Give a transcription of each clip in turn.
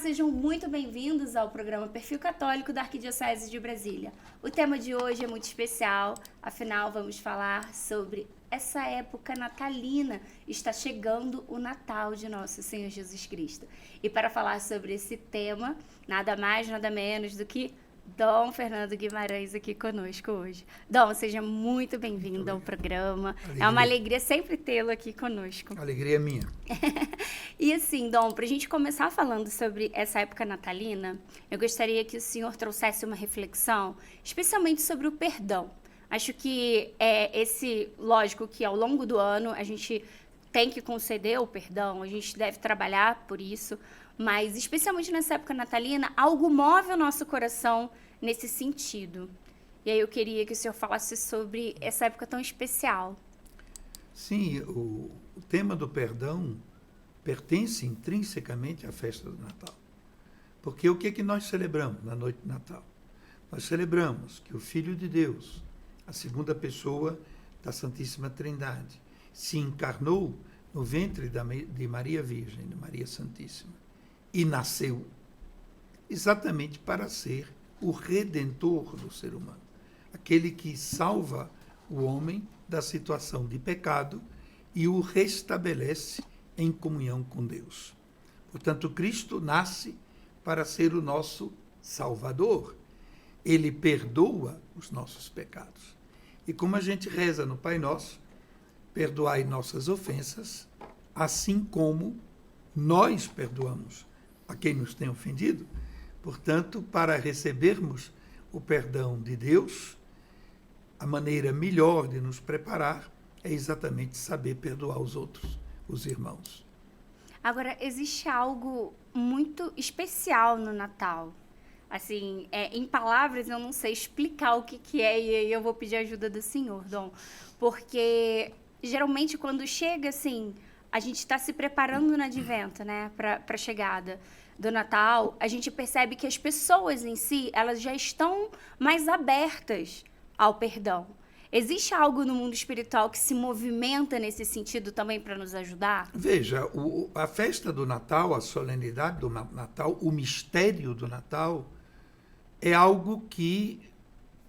sejam muito bem-vindos ao programa Perfil Católico da Arquidiocese de Brasília. O tema de hoje é muito especial, afinal vamos falar sobre essa época natalina. Está chegando o Natal de Nosso Senhor Jesus Cristo. E para falar sobre esse tema, nada mais, nada menos do que Dom Fernando Guimarães aqui conosco hoje. Dom, seja muito bem-vindo ao programa. É uma alegria sempre tê-lo aqui conosco. Alegria minha. E assim, Dom, para a gente começar falando sobre essa época natalina, eu gostaria que o senhor trouxesse uma reflexão, especialmente sobre o perdão. Acho que lógico que ao longo do ano a gente tem que conceder o perdão, a gente deve trabalhar por isso, mas especialmente nessa época natalina, algo move o nosso coração nesse sentido. E aí eu queria que o senhor falasse sobre essa época tão especial. Sim, o tema do perdão pertence intrinsecamente à festa do Natal. Porque o que é que nós celebramos na noite de Natal? Nós celebramos que o Filho de Deus, a segunda pessoa da Santíssima Trindade, se encarnou no ventre de Maria Virgem, de Maria Santíssima, e nasceu exatamente para ser o redentor do ser humano, aquele que salva o homem da situação de pecado e o restabelece em comunhão com Deus. Portanto, Cristo nasce para ser o nosso Salvador. Ele perdoa os nossos pecados. E como a gente reza no Pai Nosso, perdoai nossas ofensas, assim como nós perdoamos a quem nos tem ofendido. Portanto, para recebermos o perdão de Deus, a maneira melhor de nos preparar é exatamente saber perdoar os outros, os irmãos. Agora, existe algo muito especial no Natal. Assim, em palavras eu não sei explicar o que é, e aí eu vou pedir ajuda do senhor, Dom. Porque, geralmente, quando chega, assim, a gente está se preparando no advento, né, para a chegada do Natal, a gente percebe que as pessoas em si, elas já estão mais abertas ao perdão. Existe algo no mundo espiritual que se movimenta nesse sentido também para nos ajudar? Veja, a festa do Natal, a solenidade do Natal, o mistério do Natal, é algo que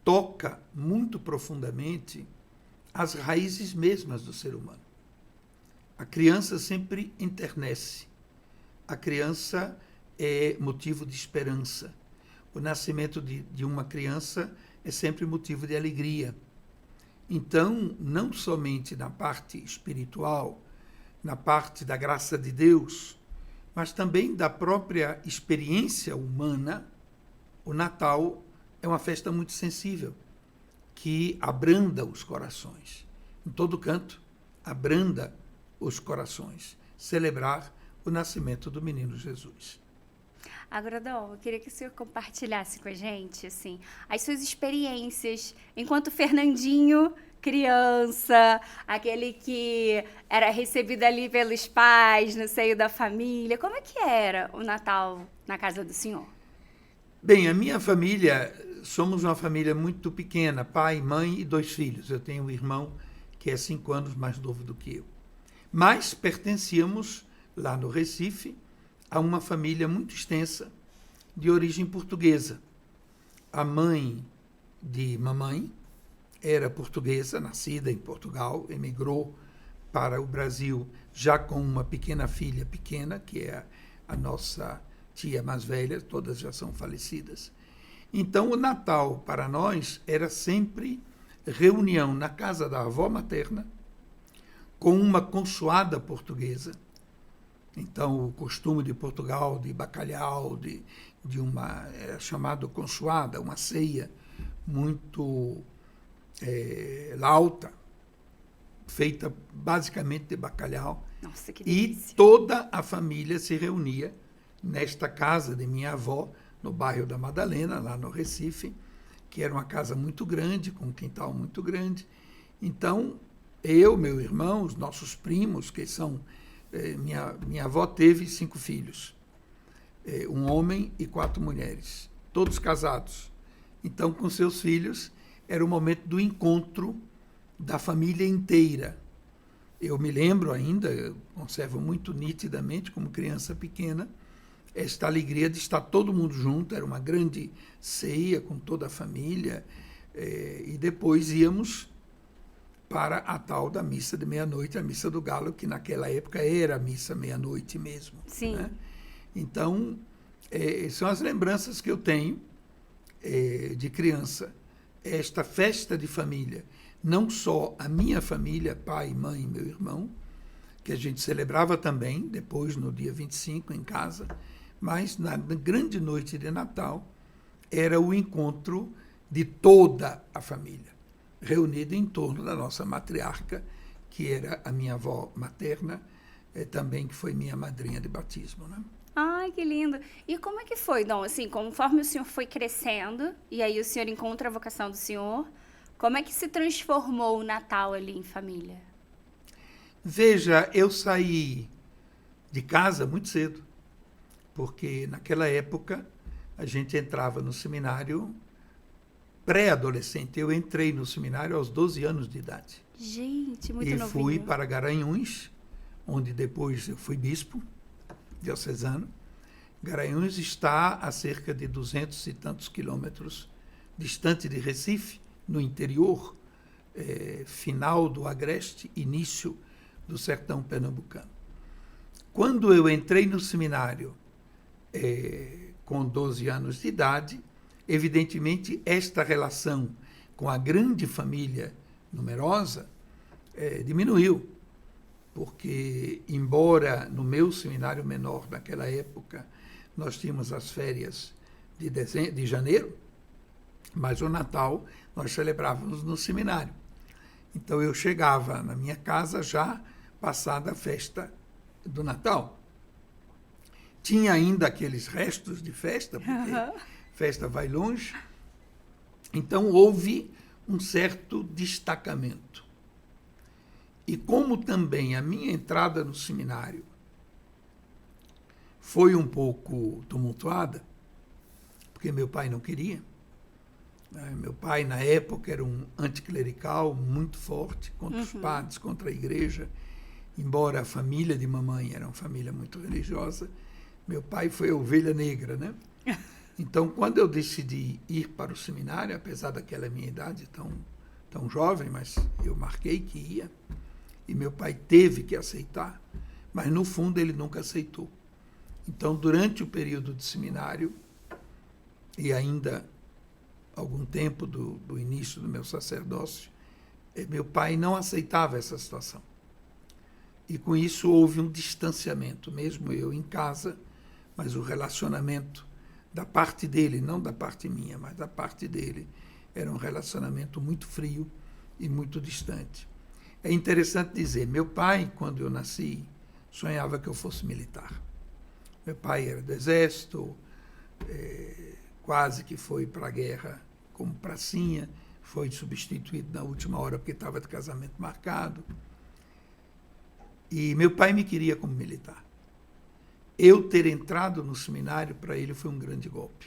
toca muito profundamente as raízes mesmas do ser humano. A criança sempre enternece. A criança é motivo de esperança. O nascimento de uma criança é sempre motivo de alegria. Então, não somente na parte espiritual, na parte da graça de Deus, mas também da própria experiência humana, o Natal é uma festa muito sensível, que abranda os corações. Em todo canto, abranda os corações. Celebrar o nascimento do menino Jesus. Agora, Dom, eu queria que o senhor compartilhasse com a gente, assim, as suas experiências enquanto Fernandinho, criança, aquele que era recebido ali pelos pais, no seio da família. Como é que era o Natal na casa do senhor? Bem, a minha família, somos uma família muito pequena, pai, mãe e 2 filhos. Eu tenho um irmão que é 5 anos mais novo do que eu. Mas pertencíamos, lá no Recife, a uma família muito extensa de origem portuguesa. A mãe de mamãe era portuguesa, nascida em Portugal, emigrou para o Brasil já com uma pequena filha pequena, que é a nossa tia mais velha, todas já são falecidas. Então, o Natal, para nós, era sempre reunião na casa da avó materna, com uma consoada portuguesa. Então, o costume de Portugal, de bacalhau, de uma, era chamado consoada, uma ceia muito lauta, feita basicamente de bacalhau. Nossa, que delícia. E toda a família se reunia nesta casa de minha avó, no bairro da Madalena, lá no Recife, que era uma casa muito grande, com um quintal muito grande. Então, eu, meu irmão, os nossos primos, que são... Minha avó teve 5 filhos, um homem e 4 mulheres, todos casados. Então, com seus filhos, era o momento do encontro da família inteira. Eu me lembro ainda, eu conservo muito nitidamente, como criança pequena, esta alegria de estar todo mundo junto, era uma grande ceia com toda a família, e depois íamos para a tal da missa de meia-noite, a missa do Galo, que naquela época era a missa meia-noite mesmo. Sim. Né? Então, são as lembranças que eu tenho de criança, esta festa de família, não só a minha família, pai, mãe e meu irmão, que a gente celebrava também, depois no dia 25 em casa, mas na grande noite de Natal era o encontro de toda a família, reunida em torno da nossa matriarca, que era a minha avó materna, também que foi minha madrinha de batismo, né? Ai, que lindo. E como é que foi, Dom? Assim, conforme o senhor foi crescendo, e aí o senhor encontra a vocação do senhor, como é que se transformou o Natal ali em família? Veja, eu saí de casa muito cedo, porque naquela época a gente entrava no seminário pré-adolescente. Eu entrei no seminário aos 12 anos de idade. Gente, muito E novinho. fui para Garanhuns, onde depois eu fui bispo diocesano. Garanhuns está a cerca de 200 e tantos quilômetros distante de Recife, no interior, final do Agreste, início do sertão pernambucano. Quando eu entrei no seminário com 12 anos de idade, evidentemente esta relação com a grande família numerosa diminuiu, porque, embora no meu seminário menor naquela época nós tínhamos as férias de janeiro, mas o Natal nós celebrávamos no seminário. Então eu chegava na minha casa já passada a festa do Natal. Tinha ainda aqueles restos de festa, porque festa vai longe. Então houve um certo destacamento. E como também a minha entrada no seminário foi um pouco tumultuada, porque meu pai não queria. Meu pai, na época, era um anticlerical muito forte contra os padres, contra a igreja. Embora a família de mamãe era uma família muito religiosa, meu pai foi a ovelha negra, né? Então, quando eu decidi ir para o seminário, apesar daquela minha idade tão jovem, mas eu marquei que ia, e meu pai teve que aceitar, mas no fundo ele nunca aceitou. Então, durante o período de seminário, e ainda algum tempo do início do meu sacerdócio, meu pai não aceitava essa situação. E com isso houve um distanciamento, mesmo eu em casa, mas o relacionamento da parte dele, não da parte minha, mas da parte dele, era um relacionamento muito frio e muito distante. É interessante dizer, meu pai, quando eu nasci, sonhava que eu fosse militar. Meu pai era do Exército, quase que foi para a guerra como pracinha, foi substituído na última hora porque estava de casamento marcado. E meu pai me queria como militar. Eu ter entrado no seminário, para ele, foi um grande golpe.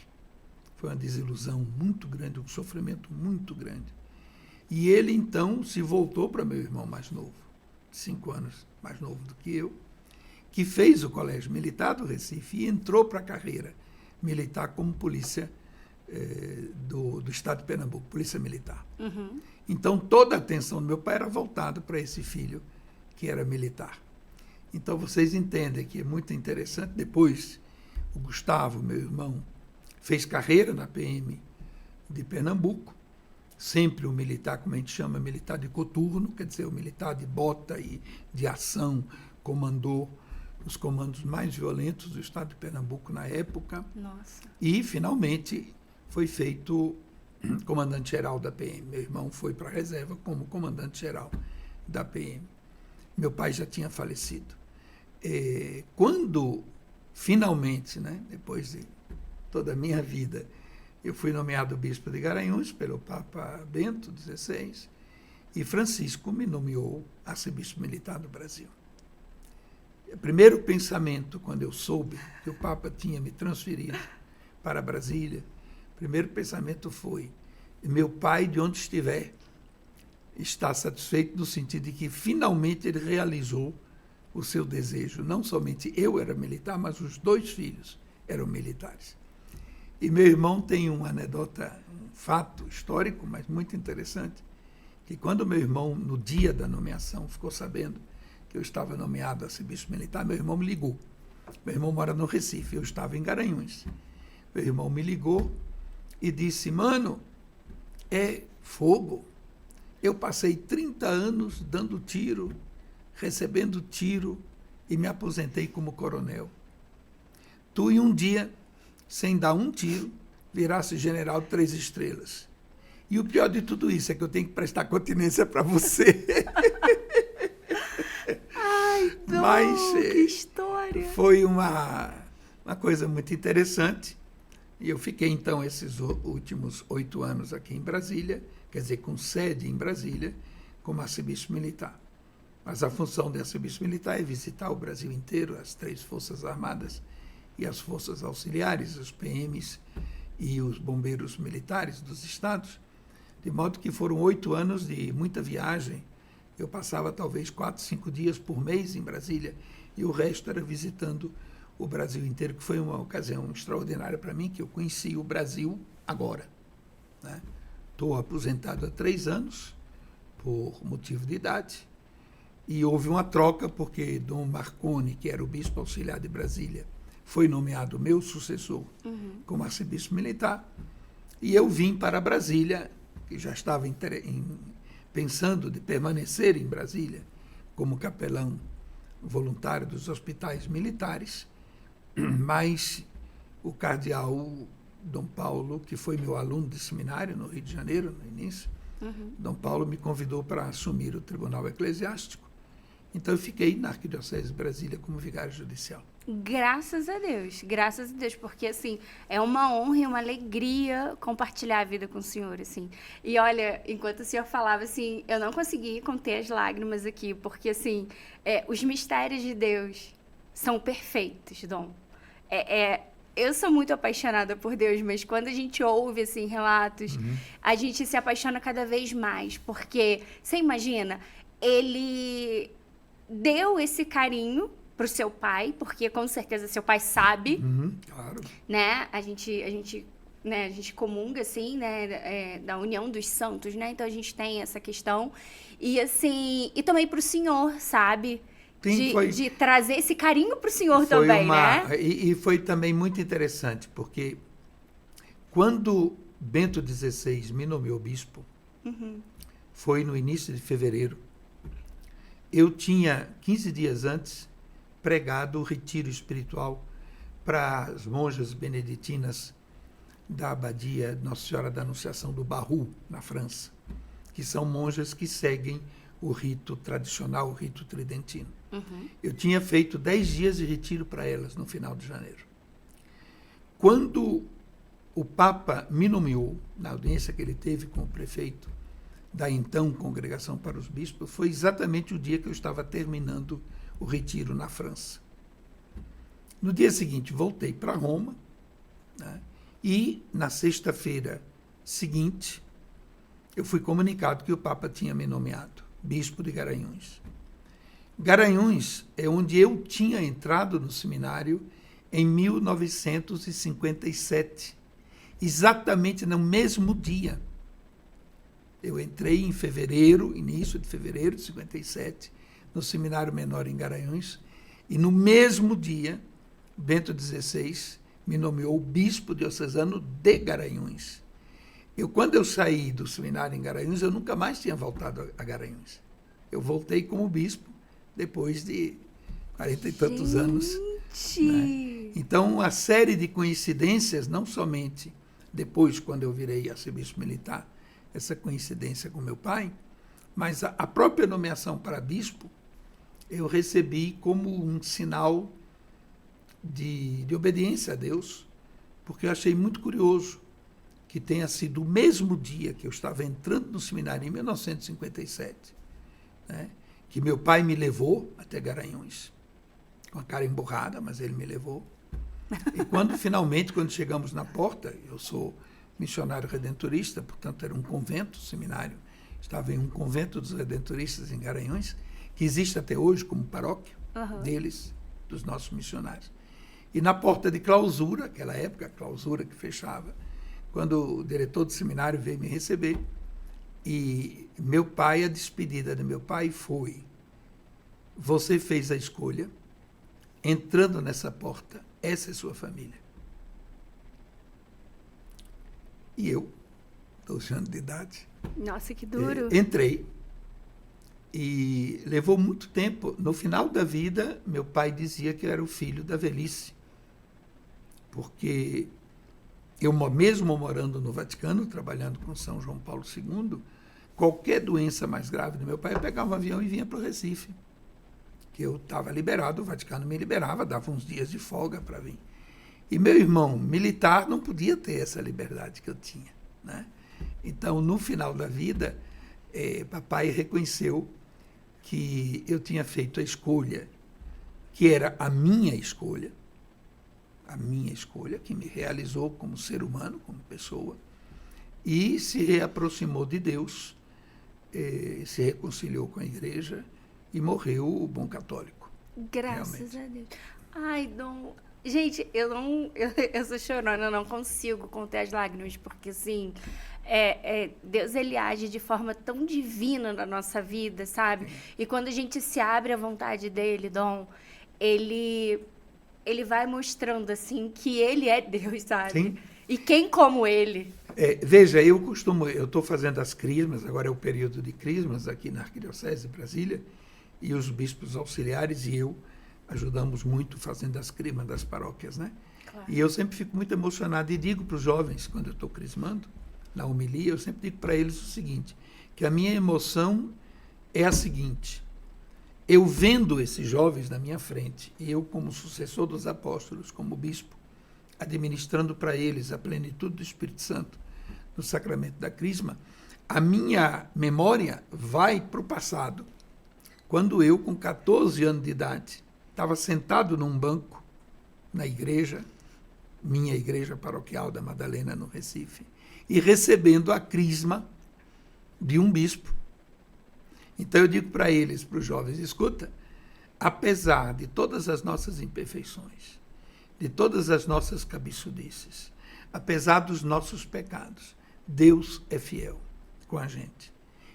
Foi uma desilusão muito grande, um sofrimento muito grande. E ele, então, se voltou para meu irmão mais novo, 5 anos mais novo do que eu, que fez o Colégio Militar do Recife e entrou para a carreira militar como polícia do Estado de Pernambuco, polícia militar. Uhum. Então, toda a atenção do meu pai era voltada para esse filho que era militar. Então, vocês entendem que é muito interessante. Depois, o Gustavo, meu irmão, fez carreira na PM de Pernambuco, sempre o militar, como a gente chama, militar de coturno, quer dizer, o militar de bota e de ação, comandou os comandos mais violentos do Estado de Pernambuco na época. Nossa. E, finalmente, foi feito comandante-geral da PM. Meu irmão foi para a reserva como comandante-geral da PM. Meu pai já tinha falecido. Quando, finalmente, né, depois de toda a minha vida, eu fui nomeado bispo de Garanhuns pelo Papa Bento XVI, e Francisco me nomeou arcebispo militar do Brasil. O primeiro pensamento, quando eu soube que o Papa tinha me transferido para Brasília, o primeiro pensamento foi: meu pai, de onde estiver, está satisfeito no sentido de que finalmente ele realizou o seu desejo. Não somente eu era militar, mas os 2 filhos eram militares. E meu irmão tem uma anedota, um fato histórico, mas muito interessante, que quando meu irmão, no dia da nomeação, ficou sabendo que eu estava nomeado a arcebispo militar, meu irmão me ligou. Meu irmão mora no Recife, eu estava em Garanhuns. Meu irmão me ligou e disse, mano, é fogo. Eu passei 30 anos dando tiro, recebendo tiro e me aposentei como coronel. Tu, em um dia, sem dar um tiro, virasse general de 3 estrelas. E o pior de tudo isso é que eu tenho que prestar continência para você. Ai, Dom, Mas que história! foi uma coisa muito interessante. E eu fiquei, então, esses últimos 8 anos aqui em Brasília, quer dizer, com sede em Brasília, como arcebispo militar. Mas a função de arcebispo militar é visitar o Brasil inteiro, as 3 Forças Armadas e as Forças Auxiliares, os PMs e os bombeiros militares dos estados, de modo que foram 8 anos de muita viagem. Eu passava talvez 4, 5 dias por mês em Brasília e o resto era visitando o Brasil inteiro, que foi uma ocasião extraordinária para mim, que eu conheci o Brasil agora. Estou aposentado há 3 anos, por motivo de idade, e houve uma troca, porque Dom Marconi, que era o bispo auxiliar de Brasília, foi nomeado meu sucessor como arcebispo militar, e eu vim para Brasília, que já estava pensando de permanecer em Brasília como capelão voluntário dos hospitais militares, mas o cardeal Dom Paulo, que foi meu aluno de seminário no Rio de Janeiro, no início, Dom Paulo me convidou para assumir o Tribunal Eclesiástico. Então, eu fiquei na Arquidiocese de Brasília como vigário judicial. Graças a Deus, porque, assim, é uma honra e uma alegria compartilhar a vida com o senhor, assim. E, olha, enquanto o senhor falava, assim, eu não consegui conter as lágrimas aqui, porque, assim, os mistérios de Deus são perfeitos, Dom. Eu sou muito apaixonada por Deus, mas quando a gente ouve, assim, relatos, a gente se apaixona cada vez mais, porque, você imagina, ele deu esse carinho para o seu pai, porque com certeza seu pai sabe, Claro. né? A gente comunga, assim, né? Da união dos santos, né? Então a gente tem essa questão. E assim, e também para o senhor, sabe? Sim, de trazer esse carinho para o senhor também, né? E foi também muito interessante, porque quando Bento XVI me nomeou bispo, foi no início de fevereiro, eu tinha, 15 dias antes, pregado o retiro espiritual para as monjas beneditinas da abadia Nossa Senhora da Anunciação do Barroux, na França, que são monjas que seguem o rito tradicional, o rito tridentino. Eu tinha feito 10 dias de retiro para elas no final de janeiro. Quando o Papa me nomeou, na audiência que ele teve com o prefeito da então Congregação para os Bispos, foi exatamente o dia que eu estava terminando o retiro na França. No dia seguinte, voltei para Roma, né, e na sexta-feira seguinte, eu fui comunicado que o Papa tinha me nomeado bispo de Garanhuns. Garanhuns é onde eu tinha entrado no seminário em 1957, exatamente no mesmo dia. Eu entrei em fevereiro, início de fevereiro de 57, no Seminário Menor em Garanhuns, e no mesmo dia, Bento XVI me nomeou bispo diocesano de Garanhuns. Quando eu saí do seminário em Garanhuns, eu nunca mais tinha voltado a Garanhuns. Eu voltei como bispo depois de 40 e tantos anos. Né? Então, uma série de coincidências, não somente depois, quando eu virei arcebispo militar, essa coincidência com meu pai, mas a própria nomeação para bispo, eu recebi como um sinal de obediência a Deus, porque eu achei muito curioso que tenha sido o mesmo dia que eu estava entrando no seminário, em 1957, né, que meu pai me levou até Garanhuns, com a cara emburrada, mas ele me levou. E quando chegamos na porta, eu sou missionário redentorista, portanto era um convento, seminário, estava em um convento dos redentoristas em Garanhuns, que existe até hoje como paróquia deles, dos nossos missionários. E na porta de clausura, aquela época, a clausura que fechava, quando o diretor do seminário veio me receber, e meu pai, a despedida de meu pai foi: você fez a escolha, entrando nessa porta, essa é sua família. E eu, 12 anos de idade, Nossa, que duro. entrei. E levou muito tempo. No final da vida, meu pai dizia que eu era o filho da velhice. Porque eu, mesmo morando no Vaticano, trabalhando com São João Paulo II, qualquer doença mais grave do meu pai, eu pegava um avião e vinha para o Recife. Que eu estava liberado, o Vaticano me liberava, dava uns dias de folga para vir. E meu irmão militar não podia ter essa liberdade que eu tinha, né? Então, no final da vida, papai reconheceu que eu tinha feito a escolha, que era a minha escolha, que me realizou como ser humano, como pessoa, e se reaproximou de Deus, se reconciliou com a igreja e morreu o bom católico. Graças realmente. a Deus. Ai, Dom. Gente, eu sou chorona, eu não consigo conter as lágrimas, porque assim, Deus ele age de forma tão divina na nossa vida, sabe? E quando a gente se abre à vontade dele, Dom, ele vai mostrando assim que ele é Deus, sabe? Sim. E quem como ele? Veja, eu estou fazendo as crismas, agora é o período de crismas aqui na Arquidiocese de Brasília, e os bispos auxiliares e eu ajudamos muito fazendo as crismas das paróquias, né? Claro. E eu sempre fico muito emocionado e digo para os jovens, quando eu estou crismando, na homilia, eu sempre digo para eles o seguinte, que a minha emoção é a seguinte: eu vendo esses jovens na minha frente, e eu como sucessor dos apóstolos, como bispo, administrando para eles a plenitude do Espírito Santo no sacramento da crisma, a minha memória vai para o passado. Quando eu, com 14 anos de idade, estava sentado num banco na igreja, minha igreja paroquial da Madalena, no Recife, e recebendo a crisma de um bispo. Então eu digo para eles, para os jovens, escuta, apesar de todas as nossas imperfeições, de todas as nossas cabeçudices, apesar dos nossos pecados, Deus é fiel com a gente.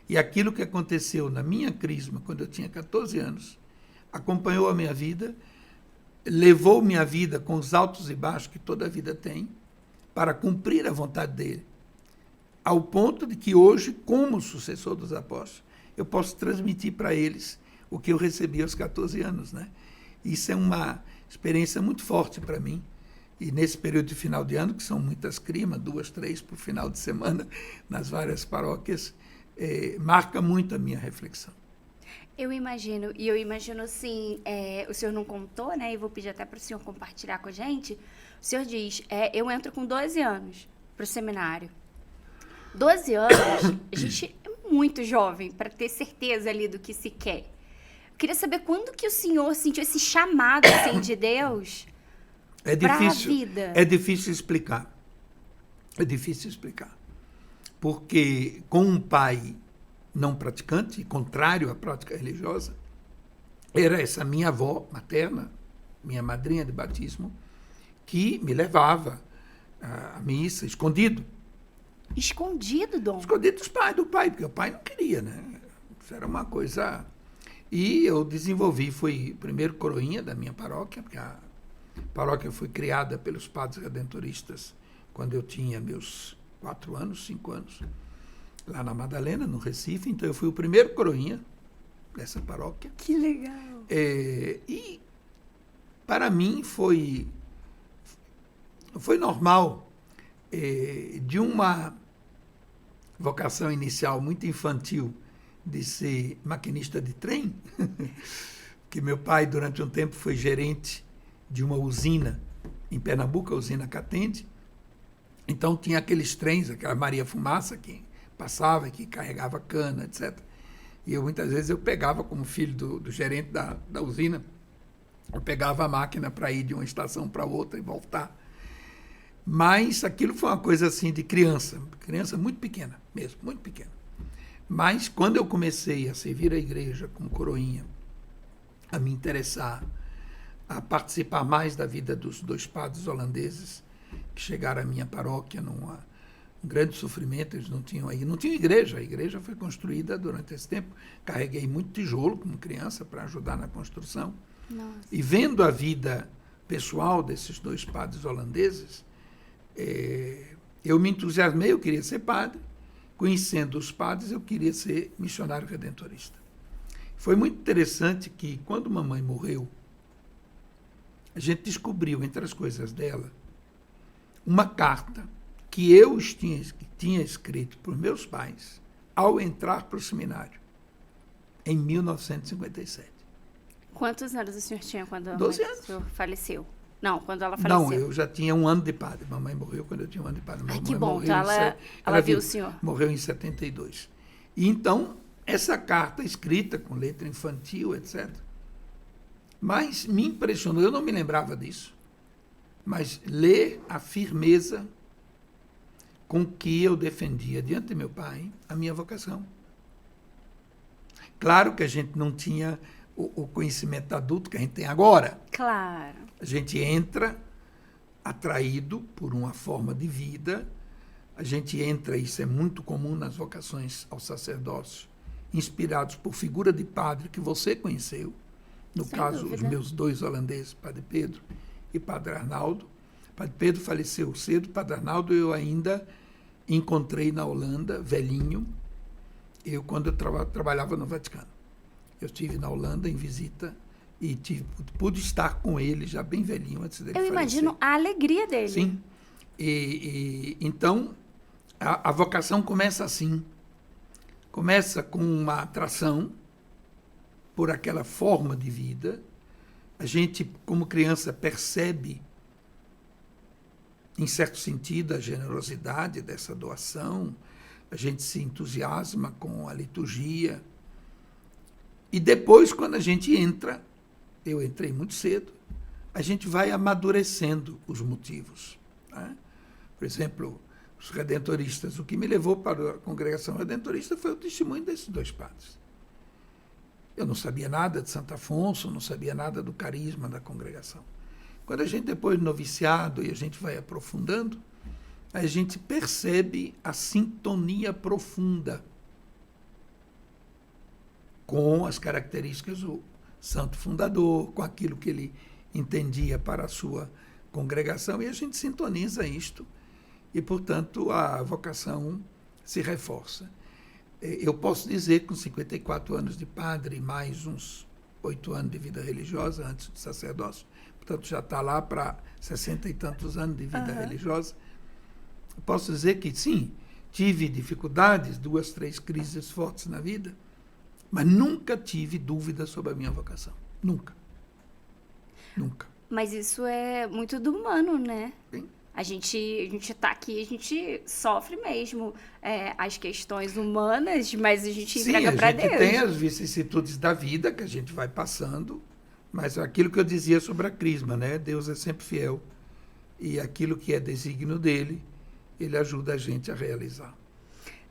E aquilo que aconteceu na minha crisma, quando eu tinha 14 anos, acompanhou a minha vida, levou minha vida com os altos e baixos que toda a vida tem, para cumprir a vontade dele, ao ponto de que hoje, como sucessor dos apóstolos, eu posso transmitir para eles o que eu recebi aos 14 anos, né? Isso é uma experiência muito forte para mim. E nesse período de final de ano, que são muitas crismas, 2, 3 por final de semana, nas várias paróquias, marca muito a minha reflexão. Eu imagino assim, o senhor não contou, né? E vou pedir até para o senhor compartilhar com a gente. O senhor diz, eu entro com 12 anos para o seminário. 12 anos, a gente é muito jovem para ter certeza ali do que se quer. Eu queria saber quando que o senhor sentiu esse chamado assim, de Deus para a vida. É difícil explicar. É difícil explicar. Porque com um pai não praticante, contrário à prática religiosa, era essa minha avó materna, minha madrinha de batismo, que me levava à missa escondido. Escondido, Dom? Escondido do pai, porque o pai não queria, né? Isso era uma coisa... E eu fui primeiro coroinha da minha paróquia, porque a paróquia foi criada pelos padres redentoristas quando eu tinha meus 4 anos, 5 anos, lá na Madalena, no Recife. Então eu fui o primeiro coroinha dessa paróquia. Que legal! E para mim foi normal, de uma vocação inicial muito infantil de ser maquinista de trem, que meu pai durante um tempo foi gerente de uma usina em Pernambuco, a usina Catende. Então tinha aqueles trens, aquela Maria Fumaça que passava, que carregava cana, etc. E muitas vezes eu pegava, como filho do gerente da usina, eu pegava a máquina para ir de uma estação para outra e voltar. Mas aquilo foi uma coisa assim de criança muito pequena mesmo, muito pequena. Mas quando eu comecei a servir a igreja como coroinha, a me interessar, a participar mais da vida dos 2 padres holandeses que chegaram à minha paróquia um grande sofrimento. Eles não tinham igreja. A igreja foi construída durante esse tempo. Carreguei muito tijolo como criança para ajudar na construção. Nossa. E vendo a vida pessoal desses 2 padres holandeses, eu me entusiasmei, eu queria ser padre. Conhecendo os padres, eu queria ser missionário redentorista. Foi muito interessante que, quando mamãe morreu, a gente descobriu, entre as coisas dela, uma carta que eu tinha escrito para os meus pais ao entrar para o seminário, em 1957. Quantos anos o senhor tinha quando 12 anos. O senhor faleceu? Não, quando ela faleceu. Não, eu já tinha 1 ano de padre. Mamãe morreu quando eu tinha 1 ano de padre. Ai, Mamãe que bom. morreu Então ela viu o senhor. Morreu em 72. E então, essa carta escrita com letra infantil, etc. Mas me impressionou, eu não me lembrava disso, mas ler a firmeza com que eu defendia diante de meu pai a minha vocação. Claro que a gente não tinha o conhecimento adulto que a gente tem agora. Claro. A gente entra atraído por uma forma de vida, a gente entra, isso é muito comum nas vocações ao sacerdócio, inspirados por figura de padre que você conheceu, no Sem caso, dúvida. os meus 2 holandeses, Padre Pedro e Padre Arnaldo. Padre Pedro faleceu cedo, Padre Arnaldo eu ainda encontrei na Holanda, velhinho, quando eu trabalhava no Vaticano. Eu estive na Holanda em visita e pude estar com ele já bem velhinho antes dele Eu falecer. imagino a alegria dele. Sim. Então, a vocação começa assim. Começa com uma atração por aquela forma de vida. A gente, como criança, percebe, em certo sentido, a generosidade dessa doação. A gente se entusiasma com a liturgia. E depois, quando a gente entra, eu entrei muito cedo, a gente vai amadurecendo os motivos. Né? Por exemplo, os redentoristas. O que me levou para a congregação redentorista foi o testemunho desses 2 padres. Eu não sabia nada de Santo Afonso, não sabia nada do carisma da congregação. Quando a gente, depois do noviciado, e a gente vai aprofundando, a gente percebe a sintonia profunda com as características do santo fundador, com aquilo que ele entendia para a sua congregação, e a gente sintoniza isto, e, portanto, a vocação se reforça. Eu posso dizer que com 54 anos de padre, mais uns 8 anos de vida religiosa antes do sacerdócio, portanto, já está lá para 60 e tantos anos de vida religiosa, eu posso dizer que, sim, tive dificuldades, 2, 3 crises fortes na vida, mas nunca tive dúvida sobre a minha vocação. Nunca. Nunca. Mas isso é muito do humano, né? Sim. A gente está aqui, a gente sofre mesmo as questões humanas, mas a gente entrega para Deus. Sim, a gente tem as vicissitudes da vida que a gente vai passando, mas aquilo que eu dizia sobre a crisma, né? Deus é sempre fiel. E aquilo que é desígnio dele, ele ajuda a gente a realizar.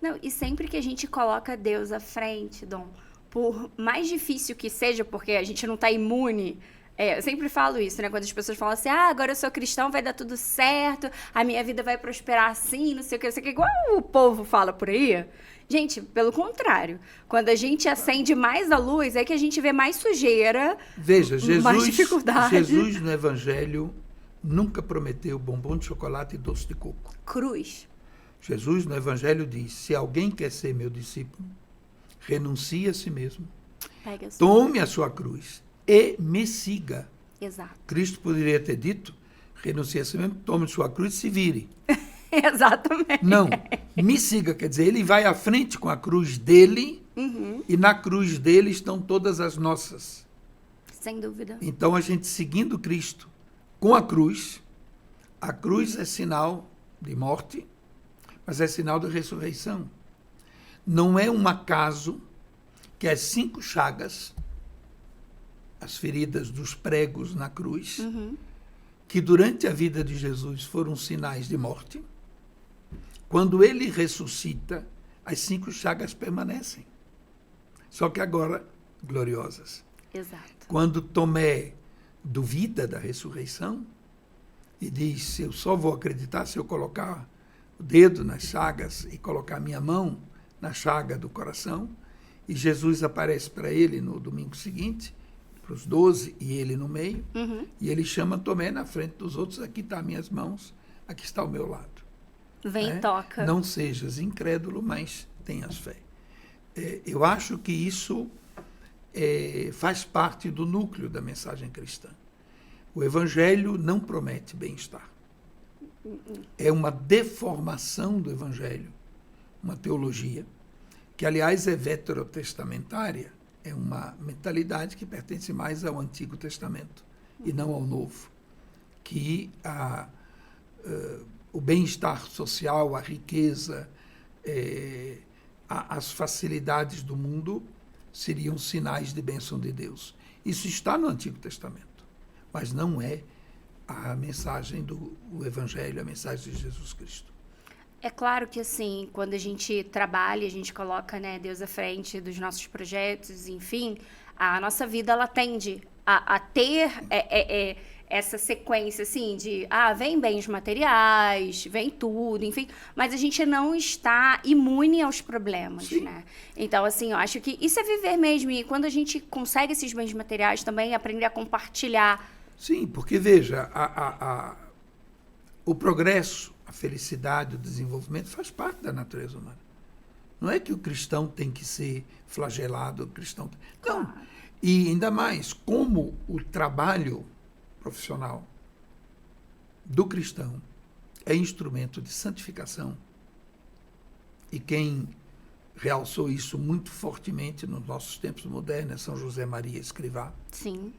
Não, e sempre que a gente coloca Deus à frente, Dom, por mais difícil que seja, porque a gente não está imune. Eu sempre falo isso, né? Quando as pessoas falam assim, agora eu sou cristão, vai dar tudo certo, a minha vida vai prosperar assim, não sei o que, igual o povo fala por aí. Gente, pelo contrário. Quando a gente acende mais a luz, é que a gente vê mais sujeira, Veja, mais dificuldade. Jesus no Evangelho nunca prometeu bombom de chocolate e doce de coco. Cruz. Jesus no Evangelho diz, se alguém quer ser meu discípulo, renuncie a si mesmo, Pega a sua... tome a sua cruz e me siga. Exato. Cristo poderia ter dito, renuncie a si mesmo, tome sua cruz e se vire. Exatamente. Não, me siga, quer dizer, ele vai à frente com a cruz dele, e na cruz dele estão todas as nossas. Sem dúvida. Então, a gente seguindo Cristo com a cruz é sinal de morte, mas é sinal de ressurreição. Não é um acaso que as 5 chagas, as feridas dos pregos na cruz, que durante a vida de Jesus foram sinais de morte, quando ele ressuscita, as 5 chagas permanecem. Só que agora gloriosas. Exato. Quando Tomé duvida da ressurreição e diz, eu só vou acreditar se eu colocar o dedo nas chagas e colocar minha mão na chaga do coração. E Jesus aparece para ele no domingo seguinte, para os 12, e ele no meio, e ele chama Tomé na frente dos outros, aqui estão minhas mãos, aqui está o meu lado. Vem e toca. Não sejas incrédulo, mas tenhas fé. Eu acho que isso faz parte do núcleo da mensagem cristã. O Evangelho não promete bem-estar. É uma deformação do Evangelho, uma teologia, que, aliás, é veterotestamentária, é uma mentalidade que pertence mais ao Antigo Testamento e não ao Novo, que o bem-estar social, a riqueza, as facilidades do mundo seriam sinais de bênção de Deus. Isso está no Antigo Testamento, mas não é a mensagem do Evangelho, a mensagem de Jesus Cristo. É claro que, assim, quando a gente trabalha, a gente coloca, né, Deus à frente dos nossos projetos, enfim, a nossa vida, ela tende a ter essa sequência, assim, de, vem bens materiais, vem tudo, enfim, mas a gente não está imune aos problemas, Sim. né? Então, assim, eu acho que isso é viver mesmo, e quando a gente consegue esses bens materiais, também aprender a compartilhar. Sim, porque, veja, o progresso, a felicidade, o desenvolvimento faz parte da natureza humana. Não é que o cristão tem que ser flagelado, o cristão... Não. Claro. E ainda mais, como o trabalho profissional do cristão é instrumento de santificação, e quem realçou isso muito fortemente nos nossos tempos modernos é São José Maria Escrivá. Sim.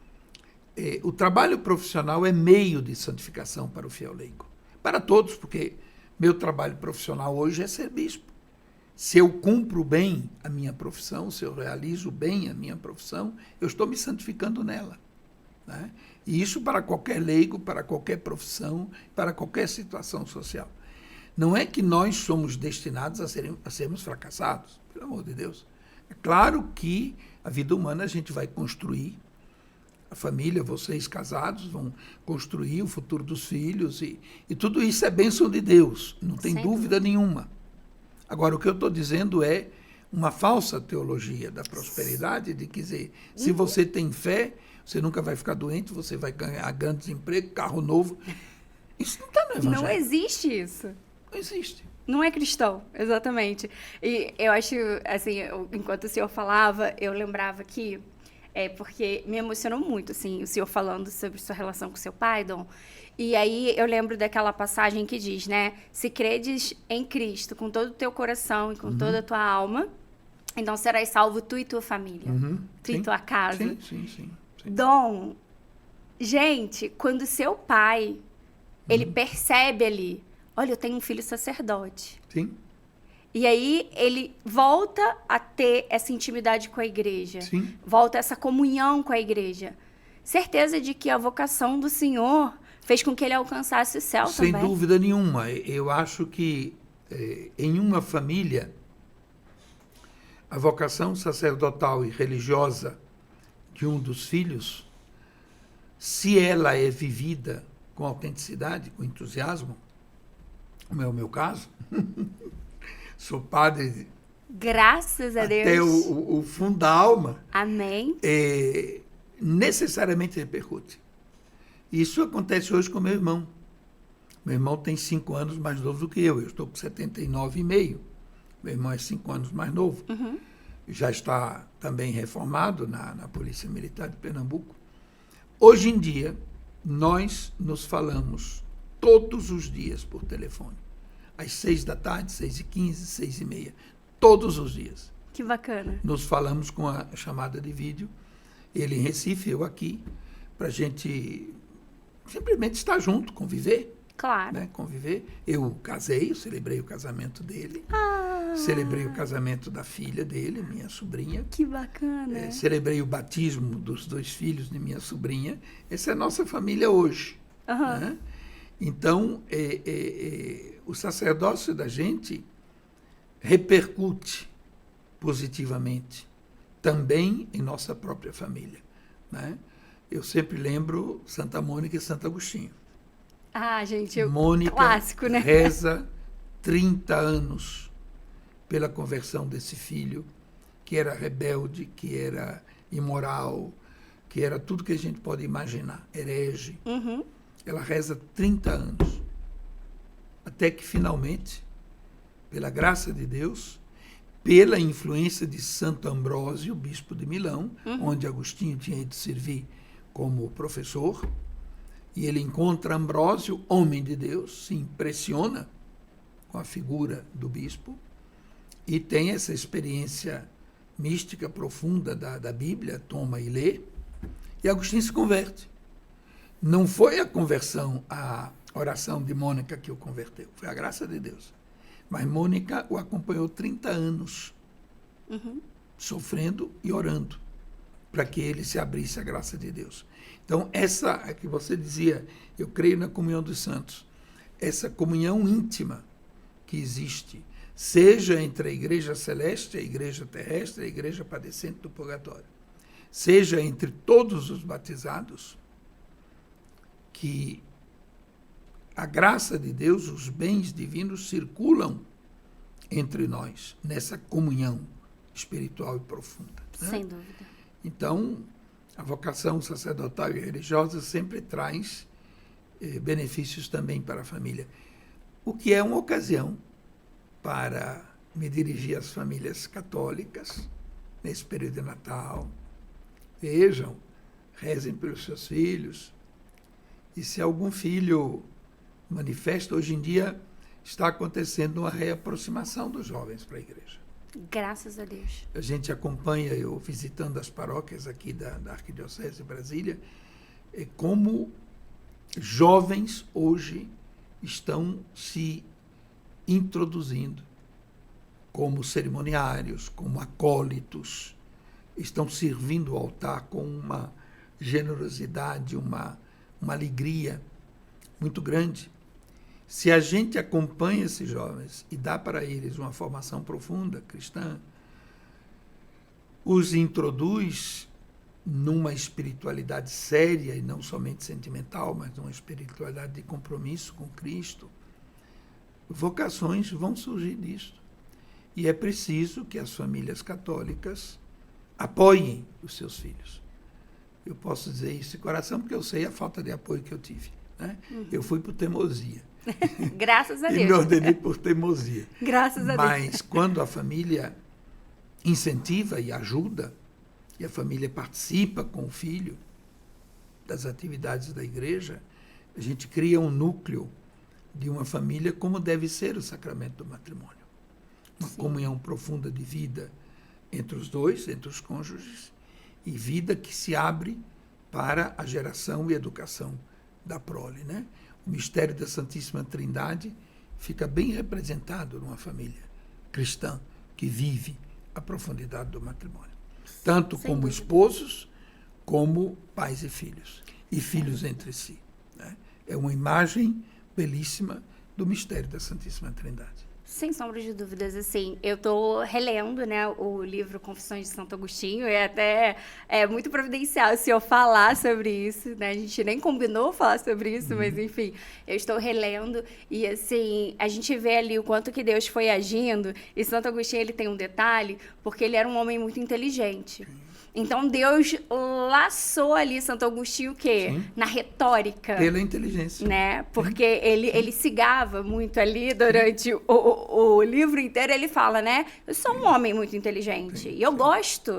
O trabalho profissional é meio de santificação para o fiel leigo. Para todos, porque meu trabalho profissional hoje é ser bispo. Se eu cumpro bem a minha profissão, se eu realizo bem a minha profissão, eu estou me santificando nela, né? E isso para qualquer leigo, para qualquer profissão, para qualquer situação social. Não é que nós somos destinados a sermos fracassados, pelo amor de Deus. É claro que a vida humana a gente vai construir, a família, vocês casados, vão construir o futuro dos filhos, e tudo isso é bênção de Deus, não tem dúvida nenhuma. Agora, o que eu estou dizendo é uma falsa teologia da prosperidade, de dizer, se você tem fé, você nunca vai ficar doente, você vai ganhar grande desemprego, carro novo. Isso não está no Evangelho. Não existe isso. Não existe. Não é cristão, exatamente. E eu acho, assim, enquanto o senhor falava, eu lembrava que porque me emocionou muito, assim, o senhor falando sobre sua relação com seu pai, Dom. E aí eu lembro daquela passagem que diz, né? Se credes em Cristo com todo o teu coração e com toda a tua alma, então serás salvo tu e tua família, tu e tua casa. Sim. Dom, gente, quando seu pai, ele percebe ali, olha, eu tenho um filho sacerdote. Sim. E aí ele volta a ter essa intimidade com a igreja. Sim. Volta a essa comunhão com a igreja. Certeza de que a vocação do Senhor fez com que ele alcançasse o céu também. Sem dúvida nenhuma. Eu acho que em uma família, a vocação sacerdotal e religiosa de um dos filhos, se ela é vivida com autenticidade, com entusiasmo, como é o meu caso... Sou padre. Graças a Deus. Até o fundo da alma. Amém. Necessariamente repercute. Isso acontece hoje com meu irmão. Meu irmão tem 5 anos mais novo do que eu. Eu estou com 79,5. Meu irmão é 5 anos mais novo. Já está também reformado na Polícia Militar de Pernambuco. Hoje em dia, nós nos falamos todos os dias por telefone. Às 6 da tarde, 6h15, 6h30. Todos os dias. Que bacana. Nos falamos com a chamada de vídeo. Ele em Recife, eu aqui, para a gente simplesmente estar junto, conviver. Claro. Né? Conviver. Eu casei, eu celebrei o casamento dele. Celebrei o casamento da filha dele, minha sobrinha. Que bacana. Celebrei o batismo dos 2 filhos de minha sobrinha. Essa é a nossa família hoje. Né? Então, o sacerdócio da gente repercute positivamente também em nossa própria família, né? eu sempre lembro Santa Mônica e Santo Agostinho. Ah, gente, Mônica clássico, né? reza 30 anos pela conversão desse filho, que era rebelde, que era imoral, que era tudo que a gente pode imaginar, herege. Uhum. Ela reza 30 anos, até que finalmente, pela graça de Deus, pela influência de Santo Ambrósio, bispo de Milão, onde Agostinho tinha ido servir como professor, e ele encontra Ambrósio, homem de Deus, se impressiona com a figura do bispo e tem essa experiência mística profunda da Bíblia, toma e lê, e Agostinho se converte. Não foi a conversão, a oração de Mônica que o converteu, foi a graça de Deus. Mas Mônica o acompanhou 30 anos, sofrendo e orando, para que ele se abrisse à graça de Deus. Então, essa é que você dizia, eu creio na comunhão dos santos, essa comunhão íntima que existe, seja entre a igreja celeste, a igreja terrestre, a igreja padecente do purgatório, seja entre todos os batizados, que a graça de Deus, os bens divinos circulam entre nós, nessa comunhão espiritual e profunda. Né? Sem dúvida. Então, a vocação sacerdotal e religiosa sempre traz benefícios também para a família, o que é uma ocasião para me dirigir às famílias católicas nesse período de Natal. Vejam, rezem pelos seus filhos, e se algum filho manifesta, hoje em dia está acontecendo uma reaproximação dos jovens para a igreja. Graças a Deus. A gente acompanha, eu visitando as paróquias aqui da Arquidiocese de Brasília, como jovens hoje estão se introduzindo como cerimoniários, como acólitos, estão servindo o altar com uma generosidade, uma alegria muito grande. Se a gente acompanha esses jovens e dá para eles uma formação profunda cristã, os introduz numa espiritualidade séria e não somente sentimental, mas numa espiritualidade de compromisso com Cristo, vocações vão surgir disso. E é preciso que as famílias católicas apoiem os seus filhos. Eu posso dizer isso de coração porque eu sei a falta de apoio que eu tive. Né? Eu fui por teimosia. Graças a Deus. E me ordenei por teimosia. Graças a Deus. Mas quando a família incentiva e ajuda, e a família participa com o filho das atividades da igreja, a gente cria um núcleo de uma família como deve ser o sacramento do matrimônio. Uma comunhão profunda de vida entre os dois, entre os cônjuges, e vida que se abre para a geração e educação da prole, né? O mistério da Santíssima Trindade fica bem representado numa família cristã que vive a profundidade do matrimônio. Tanto Sem como dúvida. esposos, como pais e filhos. E filhos entre si. Né? É uma imagem belíssima do mistério da Santíssima Trindade. Sem sombra de dúvidas, assim, eu estou relendo, né, o livro Confissões de Santo Agostinho, e até é muito providencial se eu falar sobre isso, né, a gente nem combinou falar sobre isso, mas enfim, eu estou relendo, e assim, a gente vê ali o quanto que Deus foi agindo, e Santo Agostinho, ele tem um detalhe, porque ele era um homem muito inteligente. Então, Deus laçou ali Santo Agostinho o quê? Sim. Na retórica. Pela inteligência. Né? Porque ele se gava muito ali durante o livro inteiro, ele fala, né? Eu sou um homem muito inteligente e eu gosto,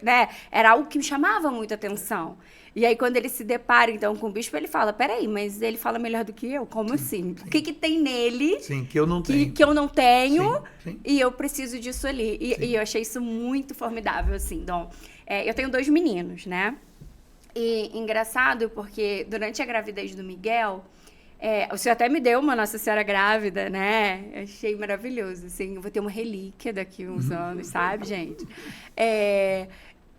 né? Era algo que me chamava muita atenção. E aí, quando ele se depara, então, com o bispo, ele fala, peraí, mas ele fala melhor do que eu? Como assim? O que tem nele que eu não tenho? Que eu não tenho Sim. e eu preciso disso ali. E eu achei isso muito formidável, assim, Dom. Eu tenho 2 meninos, né? E engraçado porque durante a gravidez do Miguel, o senhor até me deu uma Nossa Senhora grávida, né? Eu achei maravilhoso, assim. Eu vou ter uma relíquia daqui a uns anos, sabe, gente?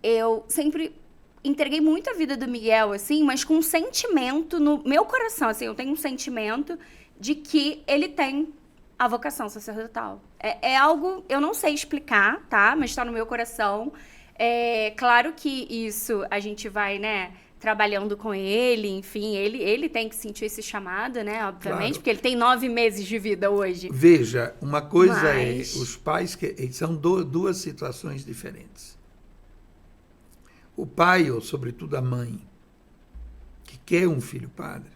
Eu sempre entreguei muito a vida do Miguel, assim, mas com um sentimento no meu coração, assim. Eu tenho um sentimento de que ele tem a vocação sacerdotal. É algo, eu não sei explicar, tá? Mas está no meu coração. Claro que isso a gente vai, né, trabalhando com ele, enfim, ele tem que sentir esse chamado, né, obviamente, Claro. porque ele tem 9 meses de vida hoje. Veja, uma coisa Mas- é os pais que são duas situações diferentes. O pai, ou sobretudo a mãe, que quer um filho padre,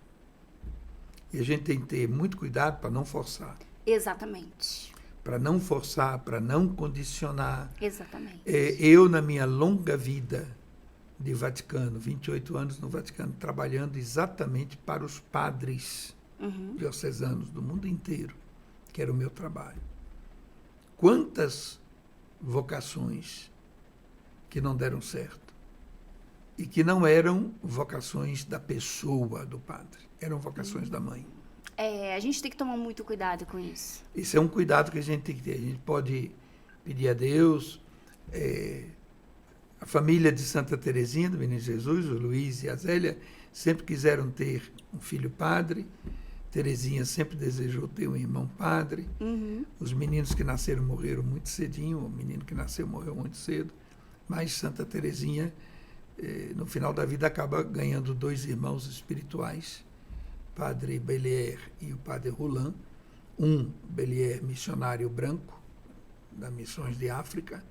e a gente tem que ter muito cuidado para não forçar. Exatamente. Para não forçar, para não condicionar. Exatamente. Eu, na minha longa vida de Vaticano, 28 anos no Vaticano, trabalhando exatamente para os padres diocesanos do mundo inteiro, que era o meu trabalho. Quantas vocações que não deram certo e que não eram vocações da pessoa do padre, eram vocações da mãe. A gente tem que tomar muito cuidado com isso. Isso é um cuidado que a gente tem que ter. A gente pode pedir a Deus. A família de Santa Teresinha, do Menino Jesus, o Luiz e a Zélia, sempre quiseram ter um filho padre. Teresinha sempre desejou ter um irmão padre. Os meninos que nasceram morreram muito cedinho. O menino que nasceu morreu muito cedo. Mas Santa Teresinha, no final da vida, acaba ganhando 2 irmãos espirituais, Padre Bellier e o Padre Roland. Bellier missionário branco, das Missões de África,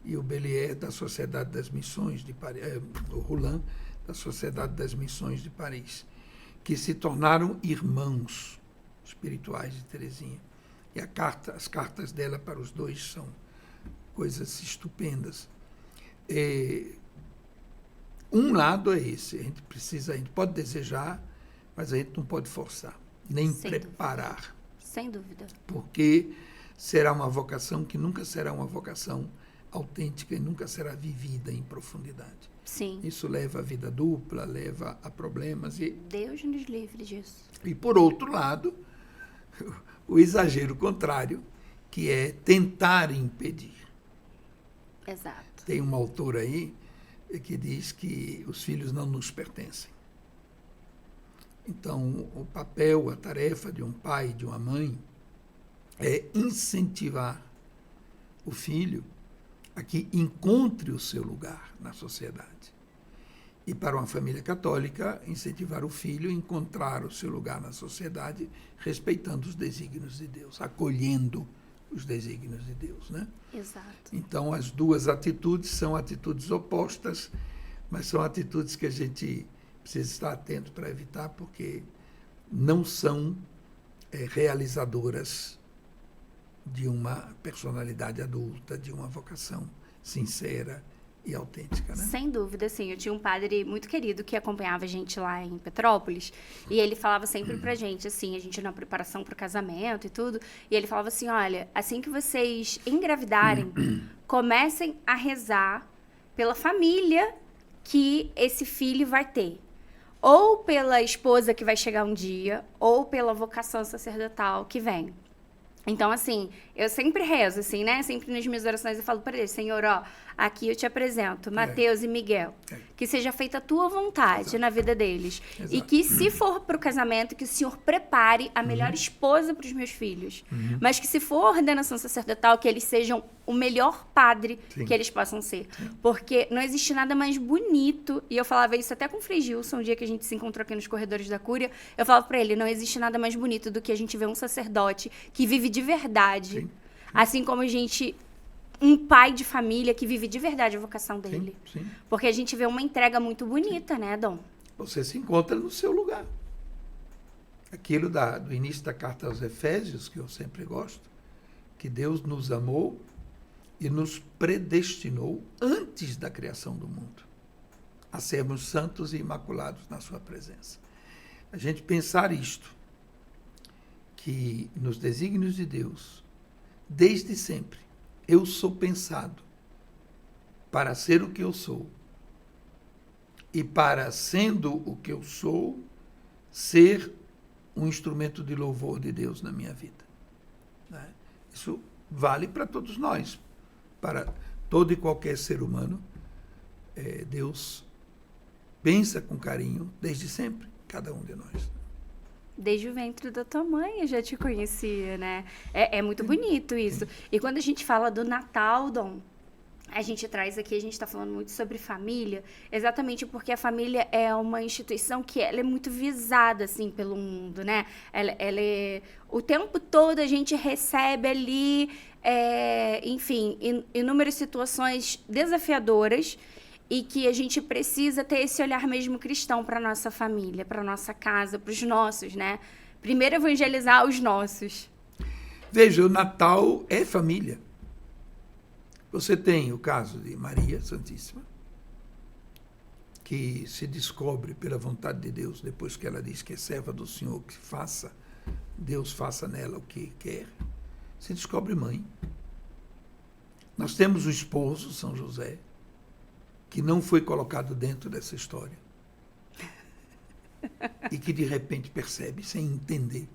e o Bellier da Sociedade das Missões de Paris, o Roland da Sociedade das Missões de Paris, que se tornaram irmãos espirituais de Teresinha. E as cartas dela para os dois são coisas estupendas. Um lado é esse, a gente pode desejar, mas a gente não pode forçar, nem Sem preparar. Sem dúvida. Porque será uma vocação que nunca será uma vocação autêntica e nunca será vivida em profundidade. Sim. Isso leva a vida dupla, leva a problemas. Deus nos livre disso. E, por outro lado, o exagero contrário, que é tentar impedir. Exato. Tem uma autora aí que diz que os filhos não nos pertencem. Então, o papel, a tarefa de um pai e de uma mãe é incentivar o filho a que encontre o seu lugar na sociedade. E para uma família católica, incentivar o filho a encontrar o seu lugar na sociedade, respeitando os desígnios de Deus, acolhendo os desígnios de Deus, né? Exato. Então, as duas atitudes são atitudes opostas, mas são atitudes que a gente precisa estar atento para evitar, porque não são realizadoras de uma personalidade adulta, de uma vocação sincera e autêntica, né? Sem dúvida, sim. Eu tinha um padre muito querido que acompanhava a gente lá em Petrópolis, e ele falava sempre pra gente, assim, a gente na preparação pro casamento e tudo, e ele falava assim, olha, assim que vocês engravidarem, comecem a rezar pela família que esse filho vai ter. Ou pela esposa que vai chegar um dia, ou pela vocação sacerdotal que vem. Então, assim, eu sempre rezo, assim, né? Sempre nas minhas orações eu falo para ele, Senhor, ó, aqui eu te apresento Mateus e Miguel. Que seja feita a tua vontade na vida deles. Exato. E que, se for para o casamento, que o Senhor prepare a melhor esposa para os meus filhos. Mas que, se for ordenação sacerdotal, que eles sejam o melhor padre Sim. que eles possam ser. Porque não existe nada mais bonito, e eu falava isso até com o Frei Gilson, um dia que a gente se encontrou aqui nos corredores da Cúria, eu falava para ele, não existe nada mais bonito do que a gente ver um sacerdote que vive de verdade, Sim. assim como a gente, um pai de família que vive de verdade a vocação dele. Sim. Porque a gente vê uma entrega muito bonita, né, Dom? Você se encontra no seu lugar. Aquilo do início da carta aos Efésios, que eu sempre gosto, que Deus nos amou e nos predestinou antes da criação do mundo a sermos santos e imaculados na sua presença. A gente pensar isto, que nos desígnios de Deus, desde sempre, eu sou pensado para ser o que eu sou e para, sendo o que eu sou, ser um instrumento de louvor de Deus na minha vida. Né? Isso vale para todos nós, para todo e qualquer ser humano. Deus pensa com carinho desde sempre, cada um de nós. Desde o ventre da tua mãe eu já te conhecia, né? É muito bonito isso. E quando a gente fala do Natal, Dom, a gente traz aqui, a gente está falando muito sobre família, exatamente porque a família é uma instituição que ela é muito visada, assim, pelo mundo, né? Ela é... O tempo todo a gente recebe ali, enfim, inúmeras situações desafiadoras e que a gente precisa ter esse olhar mesmo cristão para a nossa família, para a nossa casa, para os nossos, né? Primeiro evangelizar os nossos. Veja, o Natal é família. Você tem o caso de Maria Santíssima, que se descobre pela vontade de Deus, depois que ela diz que é serva do Senhor, que Deus faça nela o que quer, se descobre mãe. Nós temos o esposo, São José, que não foi colocado dentro dessa história e que de repente percebe, sem entender.